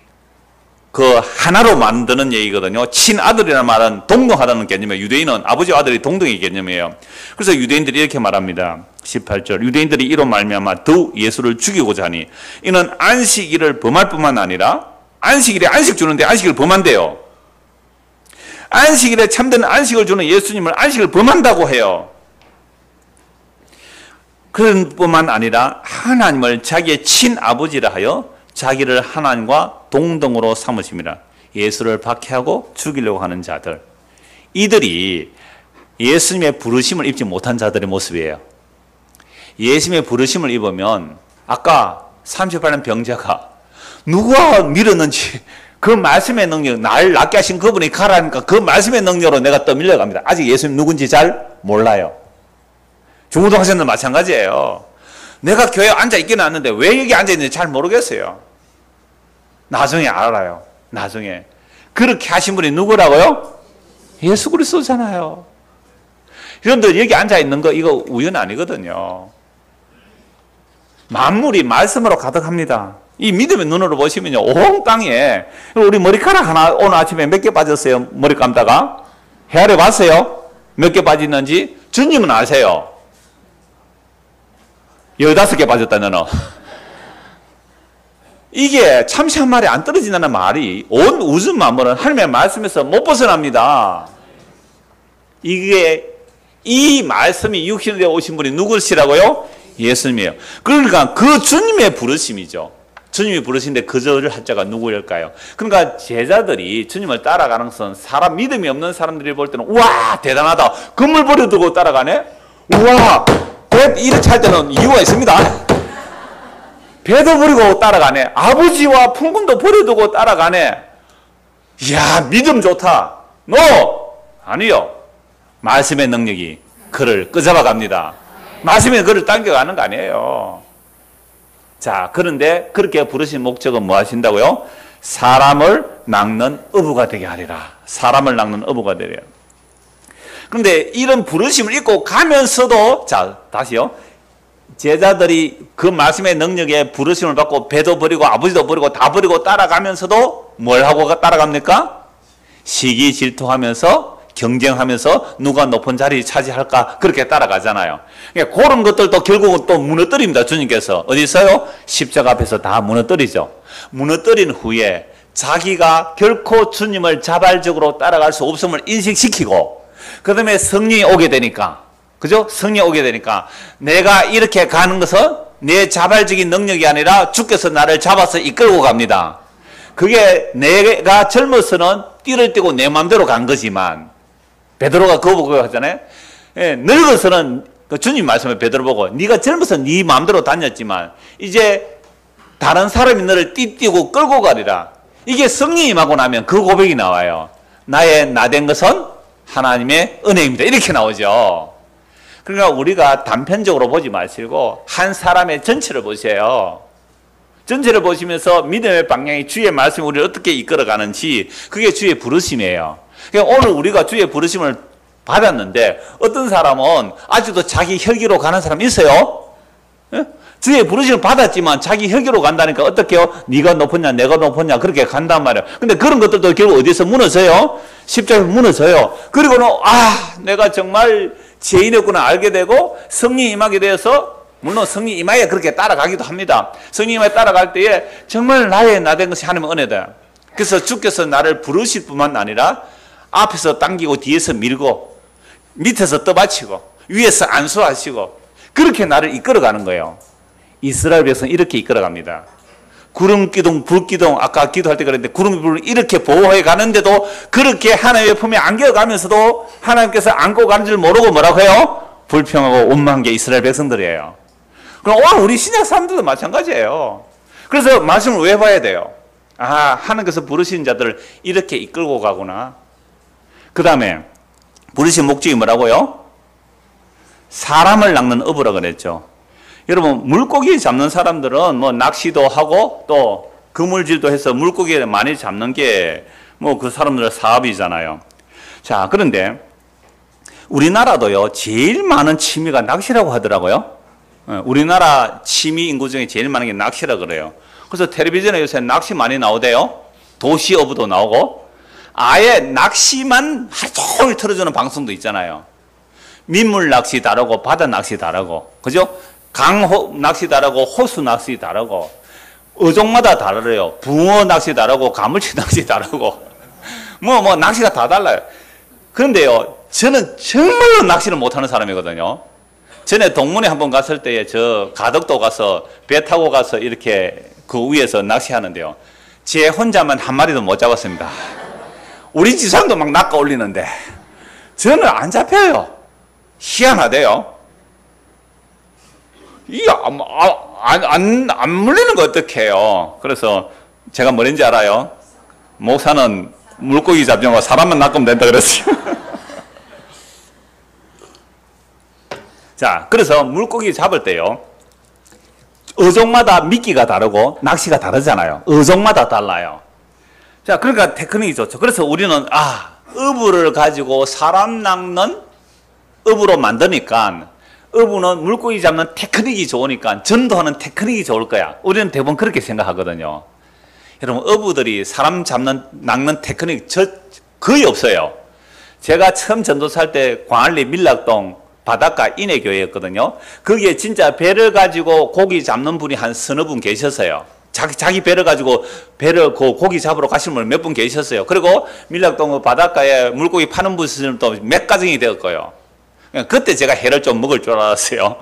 그 하나로 만드는 얘기거든요. 친아들이라는 말은 동등하다는 개념이에요. 유대인은 아버지와 아들이 동등의 개념이에요. 그래서 유대인들이 이렇게 말합니다. 18절 유대인들이 이로 말미암아 더욱 예수를 죽이고자 하니 이는 안식일을 범할 뿐만 아니라 안식일에 안식 주는데 안식일을 범한대요. 안식일에 참된 안식을 주는 예수님을 안식을 범한다고 해요. 그런 뿐만 아니라 하나님을 자기의 친아버지라 하여 자기를 하나님과 동등으로 삼으십니다. 예수를 박해하고 죽이려고 하는 자들, 이들이 예수님의 부르심을 입지 못한 자들의 모습이에요. 예수님의 부르심을 입으면 아까 38년 병자가 누가 밀었는지 그 말씀의 능력, 날 낫게 하신 그분이 가라니까 그 말씀의 능력으로 내가 떠밀려 갑니다. 아직 예수님 누군지 잘 몰라요. 중고등학생들 마찬가지예요. 내가 교회에 앉아있기는 않는데 왜 여기 앉아있는지 잘 모르겠어요. 나중에 알아요. 나중에. 그렇게 하신 분이 누구라고요? 예수 그리스도잖아요. 여러분들 여기 앉아있는 거 이거 우연 아니거든요. 만물이 말씀으로 가득합니다. 이 믿음의 눈으로 보시면요, 온 땅에 우리 머리카락 하나 오늘 아침에 몇 개 빠졌어요? 머리 감다가 헤아려 봤어요? 몇 개 빠졌는지? 주님은 아세요? 15개 빠졌다는 이게 참새 한 마리 안 떨어진다는 말이 온 우주 만물은 하나님의 말씀에서 못 벗어납니다. 이게 이 말씀이 육신이 되어 오신 분이 누구시라고요? 예수님이에요. 그러니까 그 주님의 부르심이죠. 주님이 부르신데 그저를 할 자가 누구일까요? 그러니까 제자들이 주님을 따라가는 것은 사람 믿음이 없는 사람들이 볼 때는 우와 대단하다. 건물 버려두고 따라가네. 우와 배 이렇게 할 때는 이유가 있습니다. 배도 버리고 따라가네. 아버지와 품꾼도 버려두고 따라가네. 이야 믿음 좋다. 아니요. 말씀의 능력이 그를 끄잡아 갑니다. 말씀의 그를 당겨가는 거 아니에요. 자, 그런데 그렇게 부르신 목적은 뭐 하신다고요? 사람을 낚는 어부가 되게 하리라. 사람을 낚는 어부가 되리라. 그런데 이런 부르심을 입고 가면서도, 자, 다시요. 제자들이 그 말씀의 능력에 부르심을 받고 배도 버리고 아버지도 버리고 다 버리고 따라가면서도 뭘 하고 따라갑니까? 시기 질투하면서 경쟁하면서 누가 높은 자리 차지할까 그렇게 따라가잖아요. 그러니까 그런 것들도 결국은 또 무너뜨립니다. 주님께서 어디서요? 십자가 앞에서 다 무너뜨리죠. 무너뜨린 후에 자기가 결코 주님을 자발적으로 따라갈 수 없음을 인식시키고 그 다음에 성령이 오게 되니까, 그죠? 성령이 오게 되니까 내가 이렇게 가는 것은 내 자발적인 능력이 아니라 주께서 나를 잡아서 이끌고 갑니다. 그게 내가 젊어서는 띠를 띠고 내 마음대로 간 거지만 베드로가 그거 보고 하잖아요. 예, 늙어서는 그 주님 말씀에 베드로 보고 네가 젊어서 네 마음대로 다녔지만 이제 다른 사람이 너를 띠띠고 끌고 가리라. 이게 성령이 임하고 나면 그 고백이 나와요. 나의 나된 것은 하나님의 은혜입니다. 이렇게 나오죠. 그러니까 우리가 단편적으로 보지 마시고 한 사람의 전체를 보세요. 전체를 보시면서 믿음의 방향이 주의 말씀이 우리를 어떻게 이끌어가는지 그게 주의 부르심이에요. 그러니까 오늘 우리가 주의 부르심을 받았는데 어떤 사람은 아직도 자기 혈기로 가는 사람이 있어요. 예? 주의 부르심을 받았지만 자기 혈기로 간다니까 어떻게요? 네가 높으냐 내가 높으냐 그렇게 간단 말이에요. 근데 그런 것들도 결국 어디서 무너져요? 십자가에서 무너져요. 그리고는 내가 정말 죄인이었구나 알게 되고 성령이 임하게 되어서, 물론 성령이 임하에 그렇게 따라가기도 합니다. 성령이 임하에 따라갈 때에 정말 나의 나된 것이 하나님의 은혜다. 그래서 주께서 나를 부르실 뿐만 아니라 앞에서 당기고 뒤에서 밀고 밑에서 떠받치고 위에서 안수하시고 그렇게 나를 이끌어가는 거예요. 이스라엘 백성은 이렇게 이끌어갑니다. 구름 기둥, 불 기둥, 아까 기도할 때 그랬는데 구름, 불을 이렇게 보호해 가는데도 그렇게 하나님의 품에 안겨가면서도 하나님께서 안고 가는 줄 모르고 뭐라고 해요? 불평하고 원망한 게 이스라엘 백성들이에요. 그럼 오늘 우리 신약 사람들도 마찬가지예요. 그래서 말씀을 왜 봐야 돼요? 아, 하나님께서 부르신 자들을 이렇게 이끌고 가구나. 그 다음에 부르신 목적이 뭐라고요? 사람을 낚는 어부라 그랬죠. 여러분, 물고기 잡는 사람들은 뭐 낚시도 하고 또 그물질도 해서 물고기를 많이 잡는 게 뭐 그 사람들의 사업이잖아요. 자, 그런데 우리나라도요, 제일 많은 취미가 낚시라고 하더라고요. 우리나라 취미 인구 중에 제일 많은 게 낚시라 그래요. 그래서 텔레비전에 요새 낚시 많이 나오대요. 도시 어부도 나오고 아예 낚시만 하루 종일 틀어주는 방송도 있잖아요. 민물 낚시 다르고 바다 낚시 다르고, 그죠? 강호 낚시 다르고 호수 낚시 다르고 어종마다 다르래요. 붕어 낚시 다르고 가물치 낚시 다르고 뭐 낚시가 다 달라요. 그런데요, 저는 정말로 낚시를 못하는 사람이거든요. 전에 동문회 한번 갔을 때에 저 가덕도 가서 배 타고 가서 이렇게 그 위에서 낚시하는데요, 제 혼자만 한 마리도 못 잡았습니다. 우리 지상도 막 낚아 올리는데 저는 안 잡혀요. 희한하대요. 이게 안 물리는 거 어떡해요. 그래서 제가 뭐랬는지 알아요? 목사는 물고기 잡지 말고 사람만 낚으면 된다 그랬어요. 자, 그래서 물고기 잡을 때요, 어종마다 미끼가 다르고 낚시가 다르잖아요. 어종마다 달라요. 자, 그러니까 테크닉이 좋죠. 그래서 우리는 어부를 가지고 사람 낚는 어부로 만드니까 어부는 물고기 잡는 테크닉이 좋으니까 전도하는 테크닉이 좋을 거야. 우리는 대부분 그렇게 생각하거든요. 여러분, 어부들이 사람 낚는 테크닉 거의 없어요. 제가 처음 전도살 때 광안리 밀락동 바닷가 인해교회였거든요. 거기에 진짜 배를 가지고 고기 잡는 분이 한 서너 분 계셨어요. 자기 배를 가지고 배를 고기 잡으러 가시는 분 몇 분 계셨어요. 그리고 밀락동 바닷가에 물고기 파는 분들은 또 몇 가정이 되었고요. 그때 제가 회를 좀 먹을 줄 알았어요.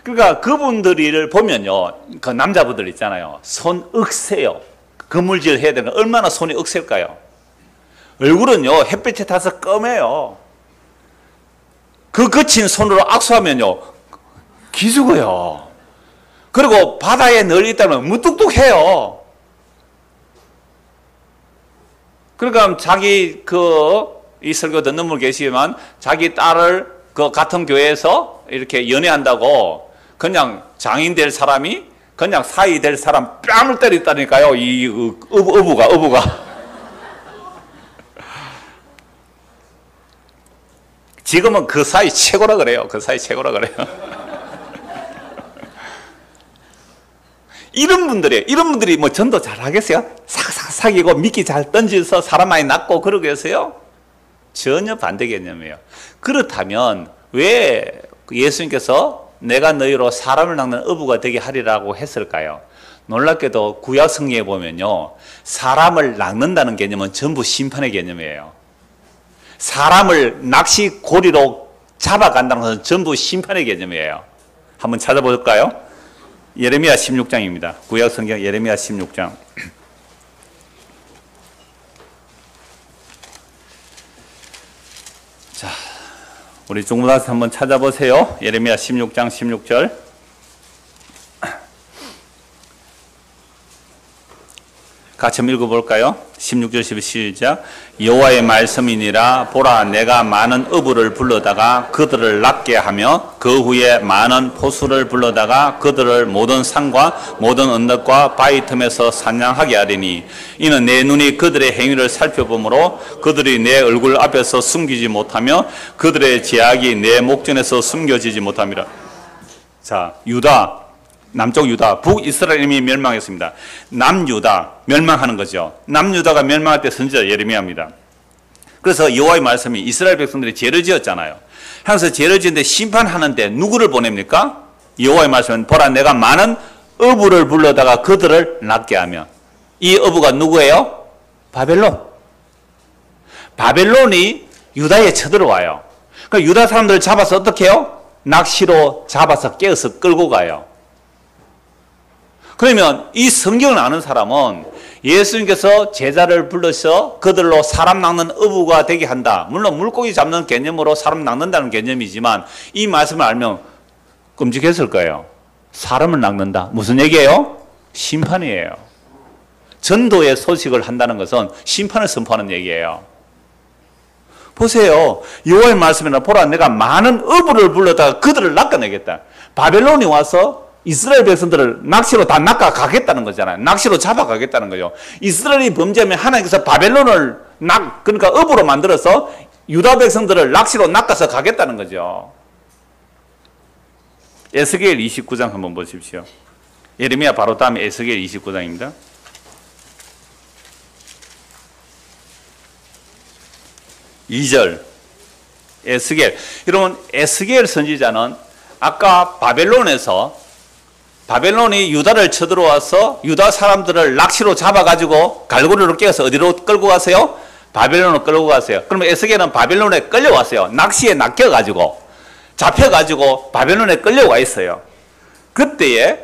그러니까 그분들을 보면요, 그 남자분들 있잖아요, 손 억세요. 그물질 해야 되는 얼마나 손이 억셀까요? 얼굴은요, 햇빛에 타서 검해요. 그 거친 손으로 악수하면요, 기죽어요. 그리고 바다에 늘 있다면 무뚝뚝해요. 그러니까 자기 이 설교 듣는 분 계시지만 자기 딸을 그 같은 교회에서 이렇게 연애한다고 그냥 장인 될 사람이 그냥 사위 될 사람 뺨을 때렸다니까요. 이 어부가. 지금은 그 사이 최고라 그래요. 그 사이 최고라 그래요. 이런 분들이 뭐 전도 잘 하겠어요? 싹싹 사귀고 미끼 잘 던져서 사람 많이 낚고 그러겠어요? 전혀 반대 개념이에요. 그렇다면 왜 예수님께서 내가 너희로 사람을 낚는 어부가 되게 하리라고 했을까요? 놀랍게도 구약 성경에 보면요, 사람을 낚는다는 개념은 전부 심판의 개념이에요. 사람을 낚시 고리로 잡아간다는 것은 전부 심판의 개념이에요. 한번 찾아볼까요? 예레미야 16장입니다. 구약 성경 예레미야 16장. 자, 우리 중고등학생 한번 찾아보세요. 예레미야 16장 16절. 같이 한번 읽어볼까요? 16절 12절 시작. 여호와의 말씀이니라. 보라, 내가 많은 어부를 불러다가 그들을 낚게 하며 그 후에 많은 포수를 불러다가 그들을 모든 산과 모든 언덕과 바위 틈에서 사냥하게 하리니 이는 내 눈이 그들의 행위를 살펴보므로 그들이 내 얼굴 앞에서 숨기지 못하며 그들의 제약이 내 목전에서 숨겨지지 못함이라. 자, 유다, 남쪽 유다, 북이스라엘이 멸망했습니다. 남유다 멸망하는 거죠. 남유다가 멸망할 때 선지자 예레미야입니다. 그래서 여호와의 말씀이 이스라엘 백성들이 죄를 지었잖아요. 그래서 죄를 지었는데 심판하는데 누구를 보냅니까? 여호와의 말씀은 보라, 내가 많은 어부를 불러다가 그들을 낚게 하며. 이 어부가 누구예요? 바벨론. 바벨론이 유다에 쳐들어와요. 그러니까 유다 사람들을 잡아서 어떻게 해요? 낚시로 잡아서 깨어서 끌고 가요. 그러면 이 성경을 아는 사람은 예수님께서 제자를 불러서 그들로 사람 낚는 어부가 되게 한다. 물론 물고기 잡는 개념으로 사람 낚는다는 개념이지만 이 말씀을 알면 끔찍했을 거예요. 사람을 낚는다. 무슨 얘기예요? 심판이에요. 전도의 소식을 한다는 것은 심판을 선포하는 얘기예요. 보세요. 여호와의 말씀에는 보라 내가 많은 어부를 불러다가 그들을 낚아내겠다. 바벨론이 와서 이스라엘 백성들을 낚시로 다 낚아가겠다는 거잖아요. 낚시로 잡아가겠다는 거죠. 이스라엘이 범죄하면 하나님께서 바벨론을 그러니까 어부로 만들어서 유다 백성들을 낚시로 낚아서 가겠다는 거죠. 에스겔 29장 한번 보십시오. 예레미야 바로 다음에 에스겔 29장입니다. 2절 에스겔. 여러분 에스겔 선지자는 아까 바벨론이 유다를 쳐들어와서 유다 사람들을 낚시로 잡아가지고 갈고리로 깨어서 어디로 끌고 가세요? 바벨론으로 끌고 가세요. 그러면 에스겔은 바벨론에 끌려왔어요. 낚시에 낚여가지고 잡혀가지고 바벨론에 끌려와 있어요. 그때에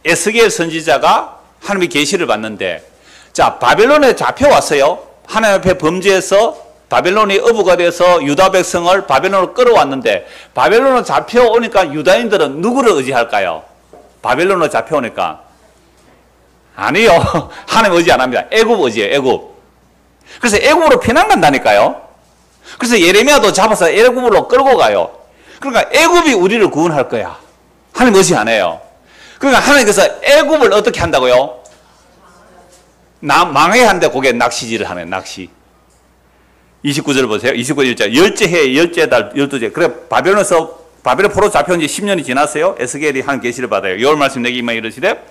에스겔 선지자가 하나님의 계시를 받는데, 자 바벨론에 잡혀왔어요. 하나님 앞에 범죄해서 바벨론이 어부가 돼서 유다 백성을 바벨론으로 끌어왔는데, 바벨론으로 잡혀오니까 유다인들은 누구를 의지할까요? 바벨론으로 잡혀오니까 아니요. 하나님 의지 안 합니다. 애굽 의지해요. 애굽. 그래서 애굽으로 피난 간다니까요. 그래서 예레미야도 잡아서 애굽으로 끌고 가요. 그러니까 애굽이 우리를 구원할 거야. 하나님 의지 안 해요. 그러니까 하나님께서 애굽을 어떻게 한다고요? 망해야 하는데 거기에 낚시질을 하네. 낚시. 29절 보세요. 29절 열째 해, 열째 달, 12째. 그래 바벨론 포로 잡혀온 지 10년이 지났어요. 에스겔이 한 계시를 받아요. 여호와 말씀 내게 임하여 이르시되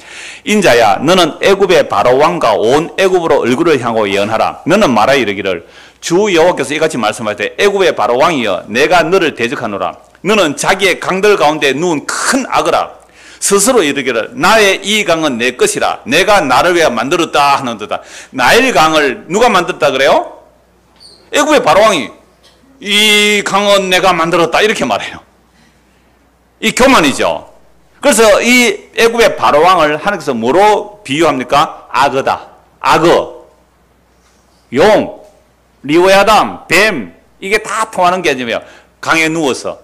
인자야 너는 애굽의 바로 왕과 온 애굽으로 얼굴을 향하고 예언하라. 너는 말하여 이르기를 주 여호와께서 이같이 말씀하시되 애굽의 바로 왕이여 내가 너를 대적하노라. 너는 자기의 강들 가운데 누운 큰 악어라. 스스로 이르기를 나의 이 강은 내 것이라. 내가 나를 위하여 만들었다 하는도다. 나일 강을 누가 만들었다 그래요? 애굽의 바로왕이 이 강은 내가 만들었다 이렇게 말해요. 이 교만이죠. 그래서 이 애굽의 바로왕을 하나님께서 뭐로 비유합니까? 악어다. 악어, 용, 리오야담, 뱀, 이게 다 통하는 개념이에요. 강에 누워서.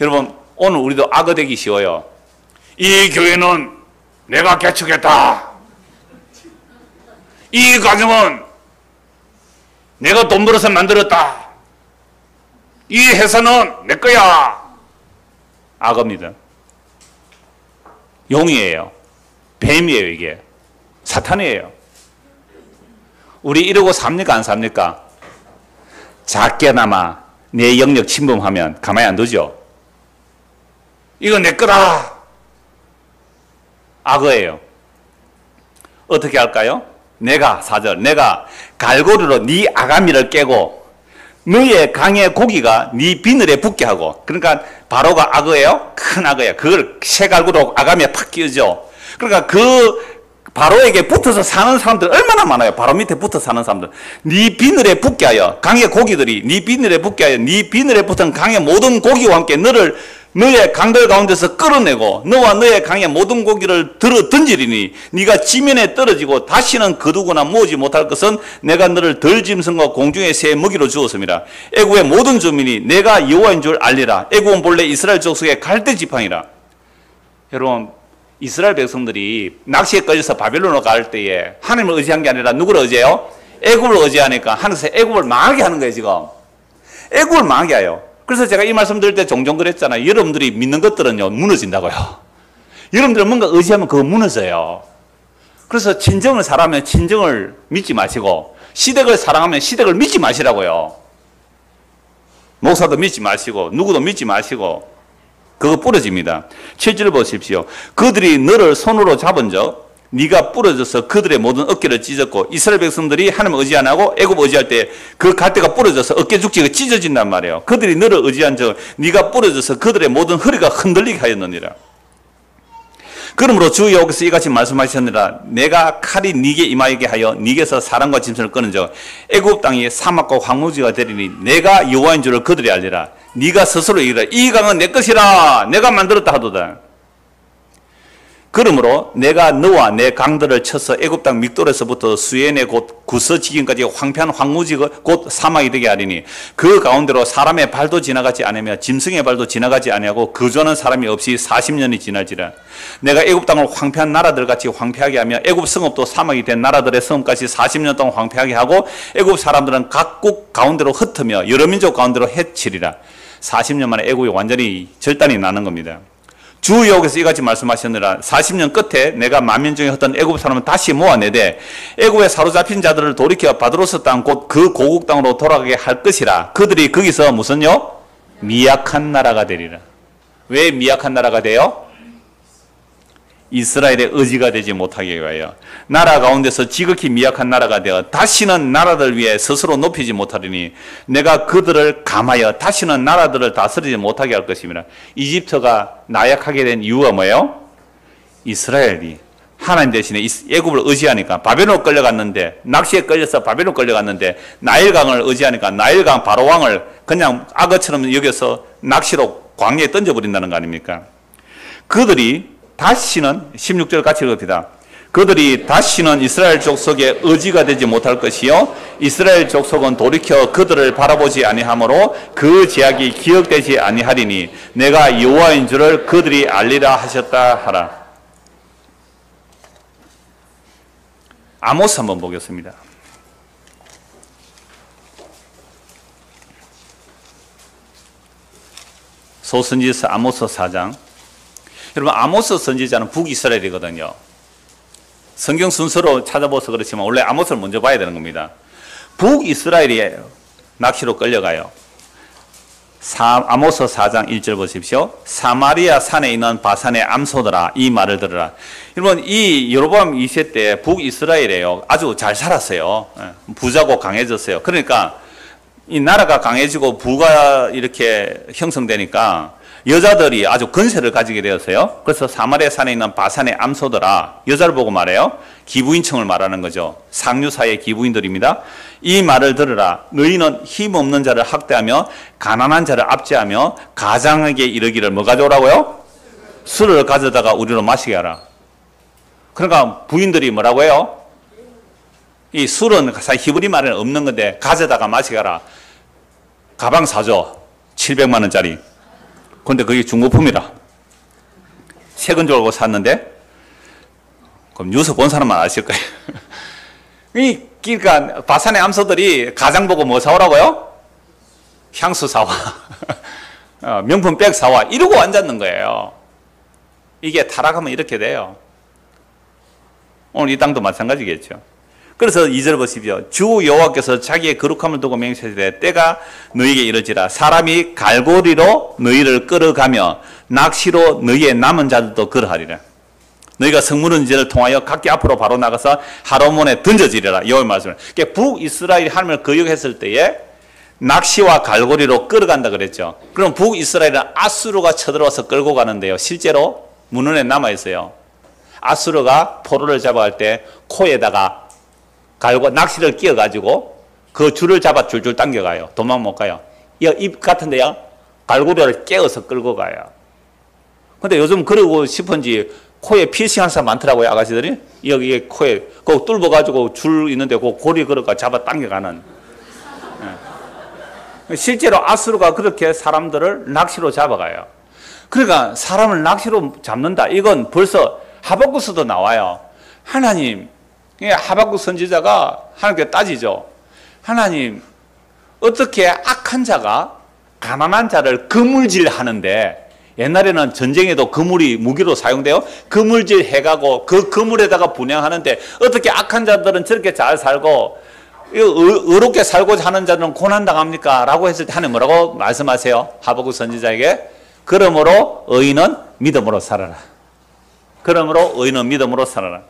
여러분 오늘 우리도 악어 되기 쉬워요. 이 교회는 내가 개척했다. 이 가정은 내가 돈 벌어서 만들었다. 이 회사는 내 거야. 악어입니다. 용이에요. 뱀이에요. 이게 사탄이에요. 우리 이러고 삽니까 안 삽니까? 작게나마 내 영역 침범하면 가만히 안 두죠. 이거 내 거다. 악어예요. 어떻게 할까요? 내가 4절 내가 갈고리로 네 아가미를 깨고 너의 강의 고기가 네 비늘에 붙게 하고. 그러니까 바로가 악어예요. 큰 악어야. 그걸 쇠갈고리로 아가미에 팍 끼우죠. 그러니까 그 바로에게 붙어서 사는 사람들 얼마나 많아요. 바로 밑에 붙어 사는 사람들. 네 비늘에 붙게 하여 강의 고기들이 네 비늘에 붙게 하여 네 비늘에 붙은 강의 모든 고기와 함께 너의 강들 가운데서 끌어내고 너와 너의 강의 모든 고기를 들어 던지리니 네가 지면에 떨어지고 다시는 거두거나 모으지 못할 것은 내가 너를 들짐승과 공중의 새의 먹이로 주었습니다. 애굽의 모든 주민이 내가 여호와인 줄 알리라. 애굽은 본래 이스라엘 족속의 갈대 지팡이라. 여러분 이스라엘 백성들이 낚시에 걸려서 바벨론으로 갈 때에 하나님을 의지한 게 아니라 누구를 의지해요? 애굽을 의지하니까 하나님께서 애굽을 망하게 하는 거예요. 지금 애굽을 망하게 해요. 그래서 제가 이 말씀 드릴 때 종종 그랬잖아요. 여러분들이 믿는 것들은요 무너진다고요. 여러분들은 뭔가 의지하면 그거 무너져요. 그래서 친정을 사랑하면 친정을 믿지 마시고 시댁을 사랑하면 시댁을 믿지 마시라고요. 목사도 믿지 마시고 누구도 믿지 마시고 그거 부러집니다. 7절 보십시오. 그들이 너를 손으로 잡은 적 네가 부러져서 그들의 모든 어깨를 찢었고 이스라엘 백성들이 하나님을 의지 안 하고 애굽 의지할 때 그 갈대가 부러져서 어깨 죽지가 찢어진단 말이에요. 그들이 너를 의지한 적 네가 부러져서 그들의 모든 허리가 흔들리게 하였느니라. 그러므로 주 여호와께서 이같이 말씀하셨느니라. 내가 칼이 네게 임하게 하여 네게서 사람과 짐승을 끄는 적 애굽 땅이 사막과 황무지가 되리니 내가 여호와인 줄을 그들이 알리라. 네가 스스로 이르라. 이 강은 내 것이라. 내가 만들었다 하도다. 그러므로 내가 너와 내 강들을 쳐서 애굽 땅 믹돌에서부터 수엔의 곧 구서 지긴까지 황폐한 황무지 곧 사막이 되게 하리니 그 가운데로 사람의 발도 지나가지 않으며 짐승의 발도 지나가지 아니하고 거주하는 사람이 없이 40년이 지날지라. 내가 애굽 땅을 황폐한 나라들 같이 황폐하게 하며 애굽 성읍도 사막이 된 나라들의 성읍까지 40년 동안 황폐하게 하고 애굽 사람들은 각국 가운데로 흩으며 여러 민족 가운데로 해치리라. 40년 만에 애굽이 완전히 절단이 나는 겁니다. 주 여호와께서 이같이 말씀하셨느라 40년 끝에 내가 만민 중에 흩은 애굽 사람을 다시 모아내되 애굽에 사로잡힌 자들을 돌이켜 바드로스 땅 곧 그 고국 땅으로 돌아가게 할 것이라. 그들이 거기서 무슨요? 미약한 나라가 되리라. 왜 미약한 나라가 돼요? 이스라엘의 의지가 되지 못하게 위하여 나라 가운데서 지극히 미약한 나라가 되어 다시는 나라들 위에 스스로 높이지 못하리니 내가 그들을 감하여 다시는 나라들을 다스리지 못하게 할 것입니다. 이집트가 나약하게 된 이유가 뭐예요? 이스라엘이 하나님 대신에 애굽을 의지하니까 바벨론 끌려갔는데, 낚시에 끌려서 바벨론 끌려갔는데 나일강을 의지하니까 나일강 바로왕을 그냥 악어처럼 여겨서 낚시로 광야에 던져버린다는 거 아닙니까? 그들이 다시는 16절 같이 읽읍니다. 그들이 다시는 이스라엘 족속의 의지가 되지 못할 것이요 이스라엘 족속은 돌이켜 그들을 바라보지 아니하므로 그 제약이 기억되지 아니하리니 내가 여호와인 줄을 그들이 알리라 하셨다 하라. 아모스 한번 보겠습니다. 소선지서 아모스 4장. 여러분, 아모스 선지자는 북이스라엘이거든요. 성경 순서로 찾아봐서 그렇지만 원래 아모스를 먼저 봐야 되는 겁니다. 북이스라엘이 낚시로 끌려가요. 아모스 4장 1절 보십시오. 사마리아 산에 있는 바산의 암소들아 이 말을 들으라. 여러분, 이 여로보암 2세 때 북이스라엘이에요. 아주 잘 살았어요. 부자고 강해졌어요. 그러니까 이 나라가 강해지고 부가 이렇게 형성되니까 여자들이 아주 건세를 가지게 되었어요. 그래서 사마리아 산에 있는 바산의 암소들아, 여자를 보고 말해요. 기부인층을 말하는 거죠. 상류사의 기부인들입니다. 이 말을 들으라. 너희는 힘없는 자를 학대하며 가난한 자를 압제하며 가장에게 이르기를 뭐 가져오라고요? 술을 가져다가 우리로 마시게 하라. 그러니까 부인들이 뭐라고 해요? 이 술은 사실 히브리 말에는 없는 건데 가져다가 마시게 하라. 가방 사줘. 700만 원짜리. 근데 그게 중고품이라. 새 건 줄 알고 샀는데, 그럼 뉴스 본 사람만 아실 거예요. 그러니까 바산의 암소들이 가장 보고 뭐 사오라고요? 향수 사와. 명품 백 사와. 이러고 앉았는 거예요. 이게 타락하면 이렇게 돼요. 오늘 이 땅도 마찬가지겠죠. 그래서 2절 보십시오. 주 여호와께서 자기의 거룩함을 두고 맹세하시되 때가 너희에게 이르지라. 사람이 갈고리로 너희를 끌어가며 낚시로 너희의 남은 자들도 그러하리라. 너희가 성문은지를 통하여 각기 앞으로 바로 나가서 하로몬에 던져지리라. 여호와의 말씀을. 그러니까 북이스라엘이 하나님을 거역했을 때에 낚시와 갈고리로 끌어간다 그랬죠. 그럼 북이스라엘은 아수르가 쳐들어와서 끌고 가는데요. 실제로 문헌에 남아있어요. 아수르가 포로를 잡아갈 때 코에다가 낚시를 끼워가지고 그 줄을 잡아 줄줄 당겨가요. 도망 못 가요. 입 같은데요, 갈고리를 깨어서 끌고 가요. 근데 요즘 그러고 싶은지 코에 피싱하는 사람 많더라고요. 아가씨들이 여기에 코에 그 뚫어가지고 줄 있는데 그 고리 걸어가 잡아 당겨가는. 실제로 아수르가 그렇게 사람들을 낚시로 잡아가요. 그러니까 사람을 낚시로 잡는다. 이건 벌써 하박국서도 나와요. 하나님, 하박국 선지자가 하나님께 따지죠. 하나님, 어떻게 악한 자가 가난한 자를 그물질하는데, 옛날에는 전쟁에도 그물이 무기로 사용돼요. 그물질 해가고 그 그물에다가 분양하는데 어떻게 악한 자들은 저렇게 잘 살고 의롭게 살고자 하는 자들은 고난당합니까? 라고 했을 때 하나님 뭐라고 말씀하세요? 하박국 선지자에게 그러므로 의인은 믿음으로 살아라. 그러므로 의인은 믿음으로 살아라.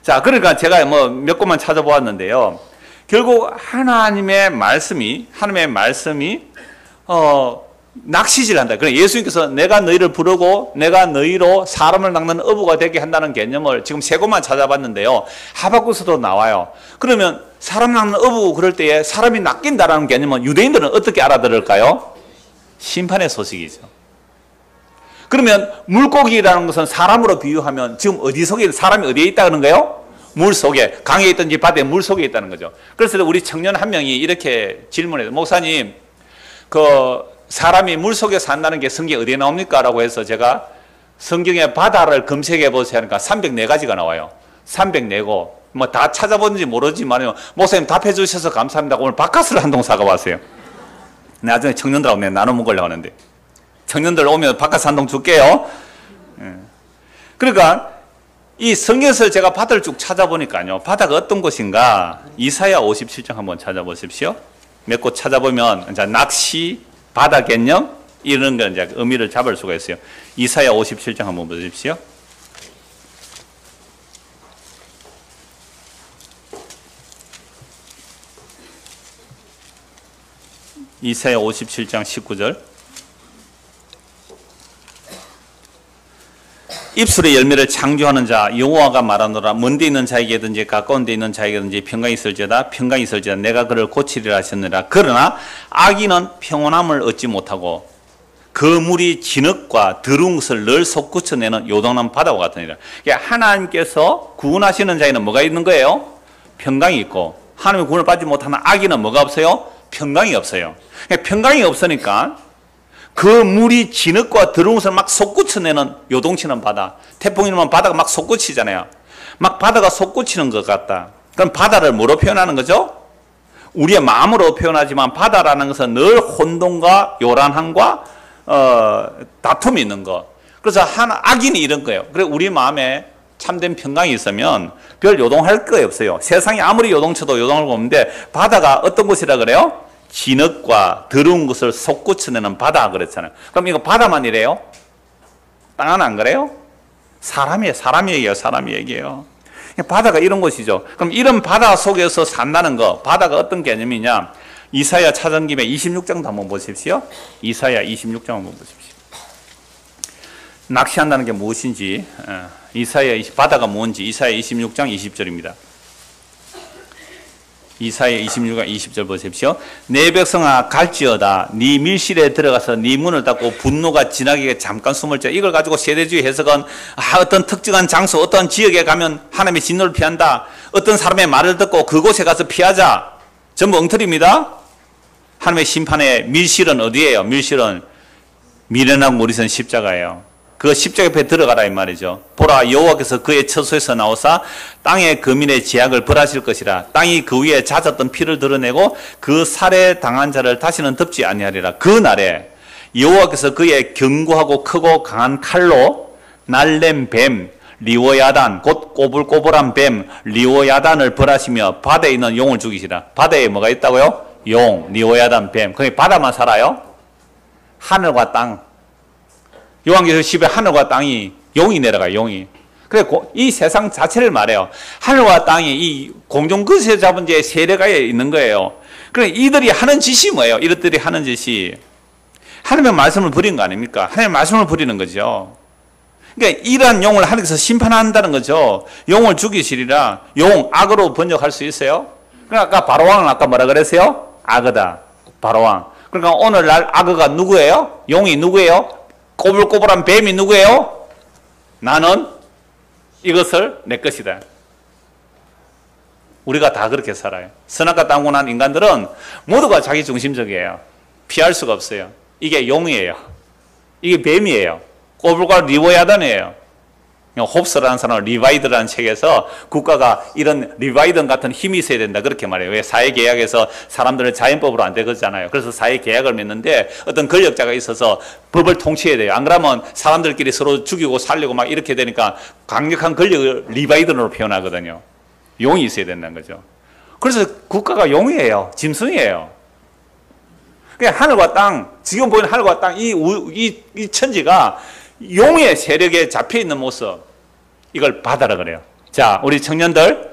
자, 그러니까 제가 뭐 몇 곳만 찾아보았는데요. 결국 하나님의 말씀이 낚시질 한다. 그러니까 예수님께서 내가 너희를 부르고 내가 너희로 사람을 낚는 어부가 되게 한다는 개념을 지금 세 곳만 찾아봤는데요. 하박국서도 나와요. 그러면 사람 낚는 어부 그럴 때에 사람이 낚인다라는 개념은 유대인들은 어떻게 알아들을까요? 심판의 소식이죠. 그러면 물고기라는 것은 사람으로 비유하면 지금 어디 속에, 사람이 어디에 있다는 거예요? 물 속에, 강에 있든지 바다에 물 속에 있다는 거죠. 그래서 우리 청년 한 명이 이렇게 질문해요. 목사님, 그 사람이 물 속에 산다는 게 성경에 어디에 나옵니까? 라고 해서 제가 성경에 바다를 검색해 보세요 하니까 304가지가 나와요. 304고 뭐 다 찾아보는지 모르지만 목사님 답해 주셔서 감사합니다. 오늘 바카스를 한 동 사가 왔어요. 나중에 청년들하고 내가 나눠 먹으려고 하는데, 청년들 오면 바카스 한 동 줄게요. 그러니까 이 성경에서 제가 바다를 쭉 찾아보니까요, 바다가 어떤 곳인가, 이사야 57장 한번 찾아보십시오. 몇 곳 찾아보면 이제 낚시, 바다 개념 이런 거 이제 의미를 잡을 수가 있어요. 이사야 57장 한번 보십시오. 이사야 57장 19절. 입술의 열매를 창조하는 자 여호와가 말하노라. 먼데 있는 자에게든지 가까운 데 있는 자에게든지 평강이 있을지어다. 평강이 있을지어다. 내가 그를 고치리라 하셨느니라. 그러나 악인은 평온함을 얻지 못하고 그 물이 진흙과 더러운 것을 늘 솟구쳐내는 요동한 바다와 같으니라. 하나님께서 구원하시는 자에는 뭐가 있는 거예요? 평강이 있고, 하나님의 구원을 받지 못하는 악인은 뭐가 없어요? 평강이 없어요. 평강이 없으니까 그 물이 진흙과 더러운 것을 막 솟구쳐내는 요동치는 바다. 태풍이 일면 바다가 막 솟구치잖아요. 막 바다가 솟구치는 것 같다. 그럼 바다를 뭐로 표현하는 거죠? 우리의 마음으로 표현하지만 바다라는 것은 늘 혼돈과 요란함과 다툼이 있는 것. 그래서 악인이 이런 거예요. 그래 우리 마음에 참된 평강이 있으면 별 요동할 거 없어요. 세상이 아무리 요동쳐도 요동할 거 없는데, 바다가 어떤 곳이라 그래요? 진흙과 더러운 것을 솟구쳐내는 바다 그랬잖아요. 그럼 이거 바다만 이래요? 땅은 안 그래요? 사람이 얘기해요. 사람이 얘기해요. 바다가 이런 곳이죠. 그럼 이런 바다 속에서 산다는 거, 바다가 어떤 개념이냐? 이사야 찾은 김에 26장도 한번 보십시오. 이사야 26장 한번 보십시오. 낚시한다는 게 무엇인지, 바다가 뭔지 이사야 26장 20절입니다. 이사야 26장 20절 보십시오. 내 백성아 갈지어다. 네 밀실에 들어가서 네 문을 닫고 분노가 지나게 잠깐 숨을 자. 이걸 가지고 세대주의 해석은 어떤 특정한 장소, 어떤 지역에 가면 하나님의 진노를 피한다. 어떤 사람의 말을 듣고 그곳에 가서 피하자. 전부 엉터리입니다. 하나님의 심판의 밀실은 어디예요? 밀실은 미련하고 무리선 십자가예요. 그 십자가 옆에 들어가라 이 말이죠. 보라 여호와께서 그의 처소에서 나오사 땅의 거민의 제약을 벌하실 것이라. 땅이 그 위에 잦았던 피를 드러내고 그 살해 당한 자를 다시는 덮지 아니하리라. 그 날에 여호와께서 그의 견고하고 크고 강한 칼로 날렘 뱀 리오야단, 곧 꼬불꼬불한 뱀 리오야단을 벌하시며 바다에 있는 용을 죽이시라. 바다에 뭐가 있다고요? 용, 리오야단, 뱀. 거기 바다만 살아요? 하늘과 땅. 요한계시록 10에 하늘과 땅이, 용이 내려가요. 용이. 그래 이 세상 자체를 말해요. 하늘과 땅이 이 공중거시에 잡은 제 세례가에 있는 거예요. 그래 이들이 하는 짓이 뭐예요? 이것들이 하는 짓이 하나님의 말씀을 버린 거 아닙니까? 하나님의 말씀을 버리는 거죠. 그러니까 이러한 용을 하나님께서 심판한다는 거죠. 용을 죽이시리라. 용, 악으로 번역할 수 있어요? 그러니까 아까 바로왕은 아까 뭐라 그랬어요? 악어다. 바로왕. 그러니까 오늘날 악어가 누구예요? 용이 누구예요? 꼬불꼬불한 뱀이 누구예요? 나는 이것을 내 것이다. 우리가 다 그렇게 살아요. 선악과 땅운한 인간들은 모두가 자기 중심적이에요. 피할 수가 없어요. 이게 용이에요. 이게 뱀이에요. 꼬불꼬불 리보야단이에요. 홉스라는 사람은 리바이드라는 책에서 국가가 이런 리바이든 같은 힘이 있어야 된다 그렇게 말해요. 왜 사회계약에서 사람들은 자연법으로 안 되잖아요. 그래서 사회계약을 맺는데 어떤 권력자가 있어서 법을 통치해야 돼요. 안 그러면 사람들끼리 서로 죽이고 살리고 막 이렇게 되니까 강력한 권력을 리바이든으로 표현하거든요. 용이 있어야 된다는 거죠. 그래서 국가가 용이에요. 짐승이에요. 그냥 하늘과 땅, 지금 보이는 하늘과 땅, 이 천지가 용의 세력에 잡혀있는 모습, 이걸 바다라 그래요. 자, 우리 청년들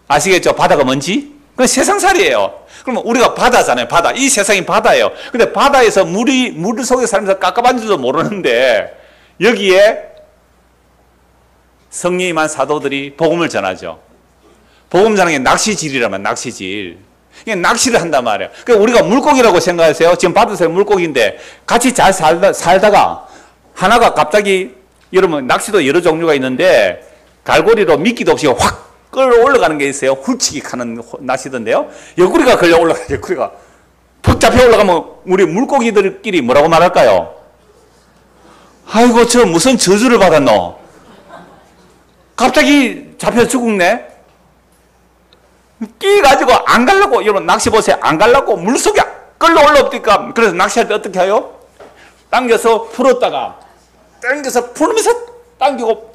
아시겠죠? 바다가 뭔지? 그건 세상살이에요. 그러면 우리가 바다잖아요. 바다. 이 세상이 바다예요. 근데 바다에서 물 속에 살면서 깝깝한 줄도 모르는데 여기에 성령이 임한 사도들이 복음을 전하죠. 복음 전하는 게 낚시질이라면 낚시질. 이게 낚시를 한단 말이에요. 그러니까 우리가 물고기라고 생각하세요. 지금 바다에서 물고기인데 같이 잘 살다가 하나가 갑자기, 여러분 낚시도 여러 종류가 있는데 갈고리로 미끼도 없이 확 끌어 올라가는 게 있어요. 훌치기 하는 낚시던데요. 옆구리가 걸려 올라가요. 옆구리가 푹 잡혀 올라가면 우리 물고기들끼리 뭐라고 말할까요? 아이고 저 무슨 저주를 받았노. 갑자기 잡혀 죽었네. 끼가지고 안 가려고, 여러분 낚시 보세요. 안 가려고 물속에 끌러 올라옵니까? 그래서 낚시할 때 어떻게 해요? 당겨서 풀었다가 당겨서 풀면서 당기고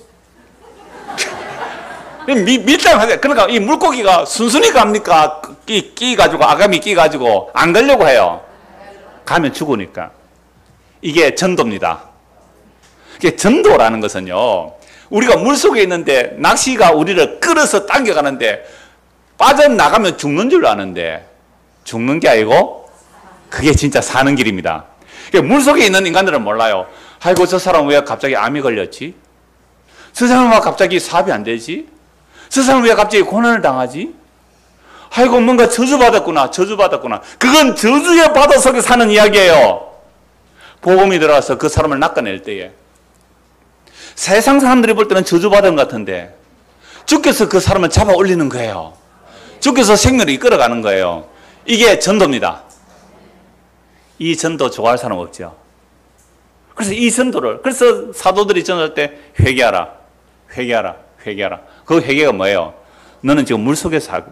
밀당하세요. 그러니까 이 물고기가 순순히 갑니까? 끼가지고 아가미 끼가지고 안 가려고 해요. 가면 죽으니까. 이게 전도입니다. 이게 전도라는 것은요, 우리가 물속에 있는데 낚시가 우리를 끌어서 당겨가는데 빠져나가면 죽는 줄 아는데 죽는 게 아니고 그게 진짜 사는 길입니다. 물속에 있는 인간들은 몰라요. 아이고 저 사람 왜 갑자기 암이 걸렸지? 저 사람은 왜 갑자기 사업이 안 되지? 저 사람은 왜 갑자기 고난을 당하지? 아이고 뭔가 저주받았구나. 그건 저주의 바다 속에 사는 이야기예요. 복음이 들어와서 그 사람을 낚아낼 때에 세상 사람들이 볼 때는 저주받은 것 같은데 주께서 그 사람을 잡아 올리는 거예요. 주께서 생명을 이끌어가는 거예요. 이게 전도입니다. 이 전도 좋아할 사람 없죠. 그래서 이 전도를, 그래서 사도들이 전도할 때 회개하라. 그 회개가 뭐예요? 너는 지금 물속에서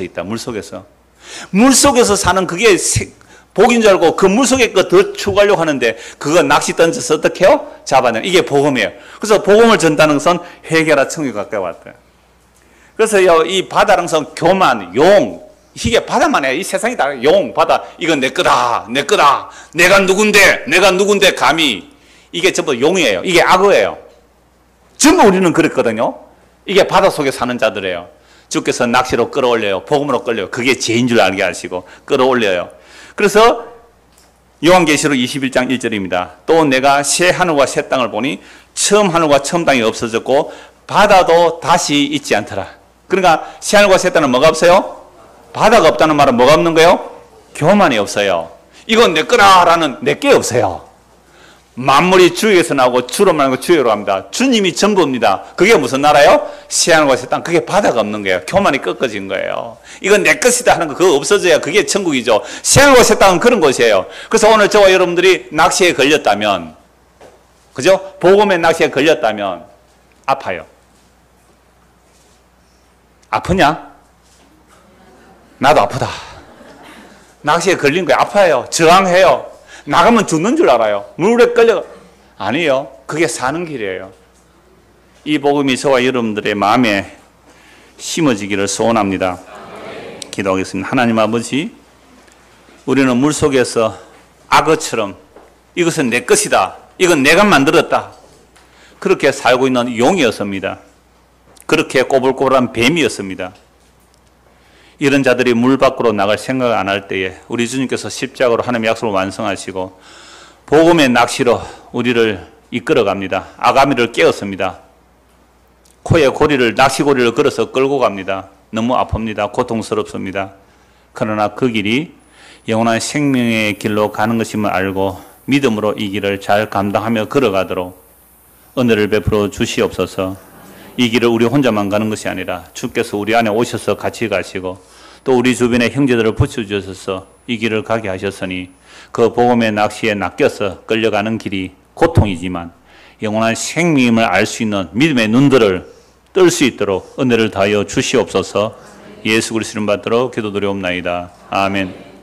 있다. 물속에서 사는 그게 복인 줄 알고 그 물속에 거 더 추구하려고 하는데 그거 낚시 던져서 어떻게 해요? 잡아내. 이게 복음이에요. 그래서 복음을 전다는 것은 회개라 청이 가까이 왔다. 그래서 이 바다랑 선 교만, 용, 이게 바다만 해. 이 세상이 다 용, 바다. 이건 내 거다. 내가 누군데 감히. 이게 전부 용이에요. 이게 악어예요. 전부 우리는 그랬거든요. 이게 바다 속에 사는 자들이에요. 주께서 낚시로 끌어올려요. 복음으로 끌려요. 그게 죄인 줄 알게 하시고 끌어올려요. 그래서 요한계시록 21장 1절입니다. 또 내가 새 하늘과 새 땅을 보니 처음 하늘과 처음 땅이 없어졌고 바다도 다시 있지 않더라. 그러니까 새 하늘과 새 땅은 뭐가 없어요? 바다가 없다는 말은 뭐가 없는 거예요? 교만이 없어요. 이건 내 거라라는 내 게 없어요. 만물이 주에서 나오고 주로 말고 주로 합니다. 주님이 전부입니다. 그게 무슨 나라요? 새하늘과 새 땅. 그게 바다가 없는 거예요. 교만이 꺾어진 거예요. 이건 내 것이다 하는 거 그거 없어져야 그게 천국이죠. 새하늘과 새 땅은 그런 것이에요. 그래서 오늘 저와 여러분들이 낚시에 걸렸다면, 그죠? 복음의 낚시에 걸렸다면 아파요. 아프냐? 나도 아프다. 낚시에 걸린 거예요. 아파요. 저항해요. 나가면 죽는 줄 알아요. 물에 끌려. 아니에요. 그게 사는 길이에요. 이 복음이 저와 여러분들의 마음에 심어지기를 소원합니다. 기도하겠습니다. 하나님 아버지, 우리는 물속에서 악어처럼 이것은 내 것이다. 이건 내가 만들었다. 그렇게 살고 있는 용이었습니다. 그렇게 꼬불꼬불한 뱀이었습니다. 이런 자들이 물 밖으로 나갈 생각을 안 할 때에 우리 주님께서 십자가로 하나님의 약속을 완성하시고 복음의 낚시로 우리를 이끌어갑니다. 아가미를 깨었습니다. 코에 낚시고리를 걸어서 끌고 갑니다. 너무 아픕니다. 고통스럽습니다. 그러나 그 길이 영원한 생명의 길로 가는 것임을 알고 믿음으로 이 길을 잘 감당하며 걸어가도록 은혜를 베풀어 주시옵소서. 이 길을 우리 혼자만 가는 것이 아니라 주께서 우리 안에 오셔서 같이 가시고 또 우리 주변에 형제들을 붙여주셔서 이 길을 가게 하셨으니 그 복음의 낚시에 낚여서 끌려가는 길이 고통이지만 영원한 생명임을 알 수 있는 믿음의 눈들을 뜰 수 있도록 은혜를 다하여 주시옵소서. 예수 그리스도 이름 받들어 기도드리옵나이다. 아멘.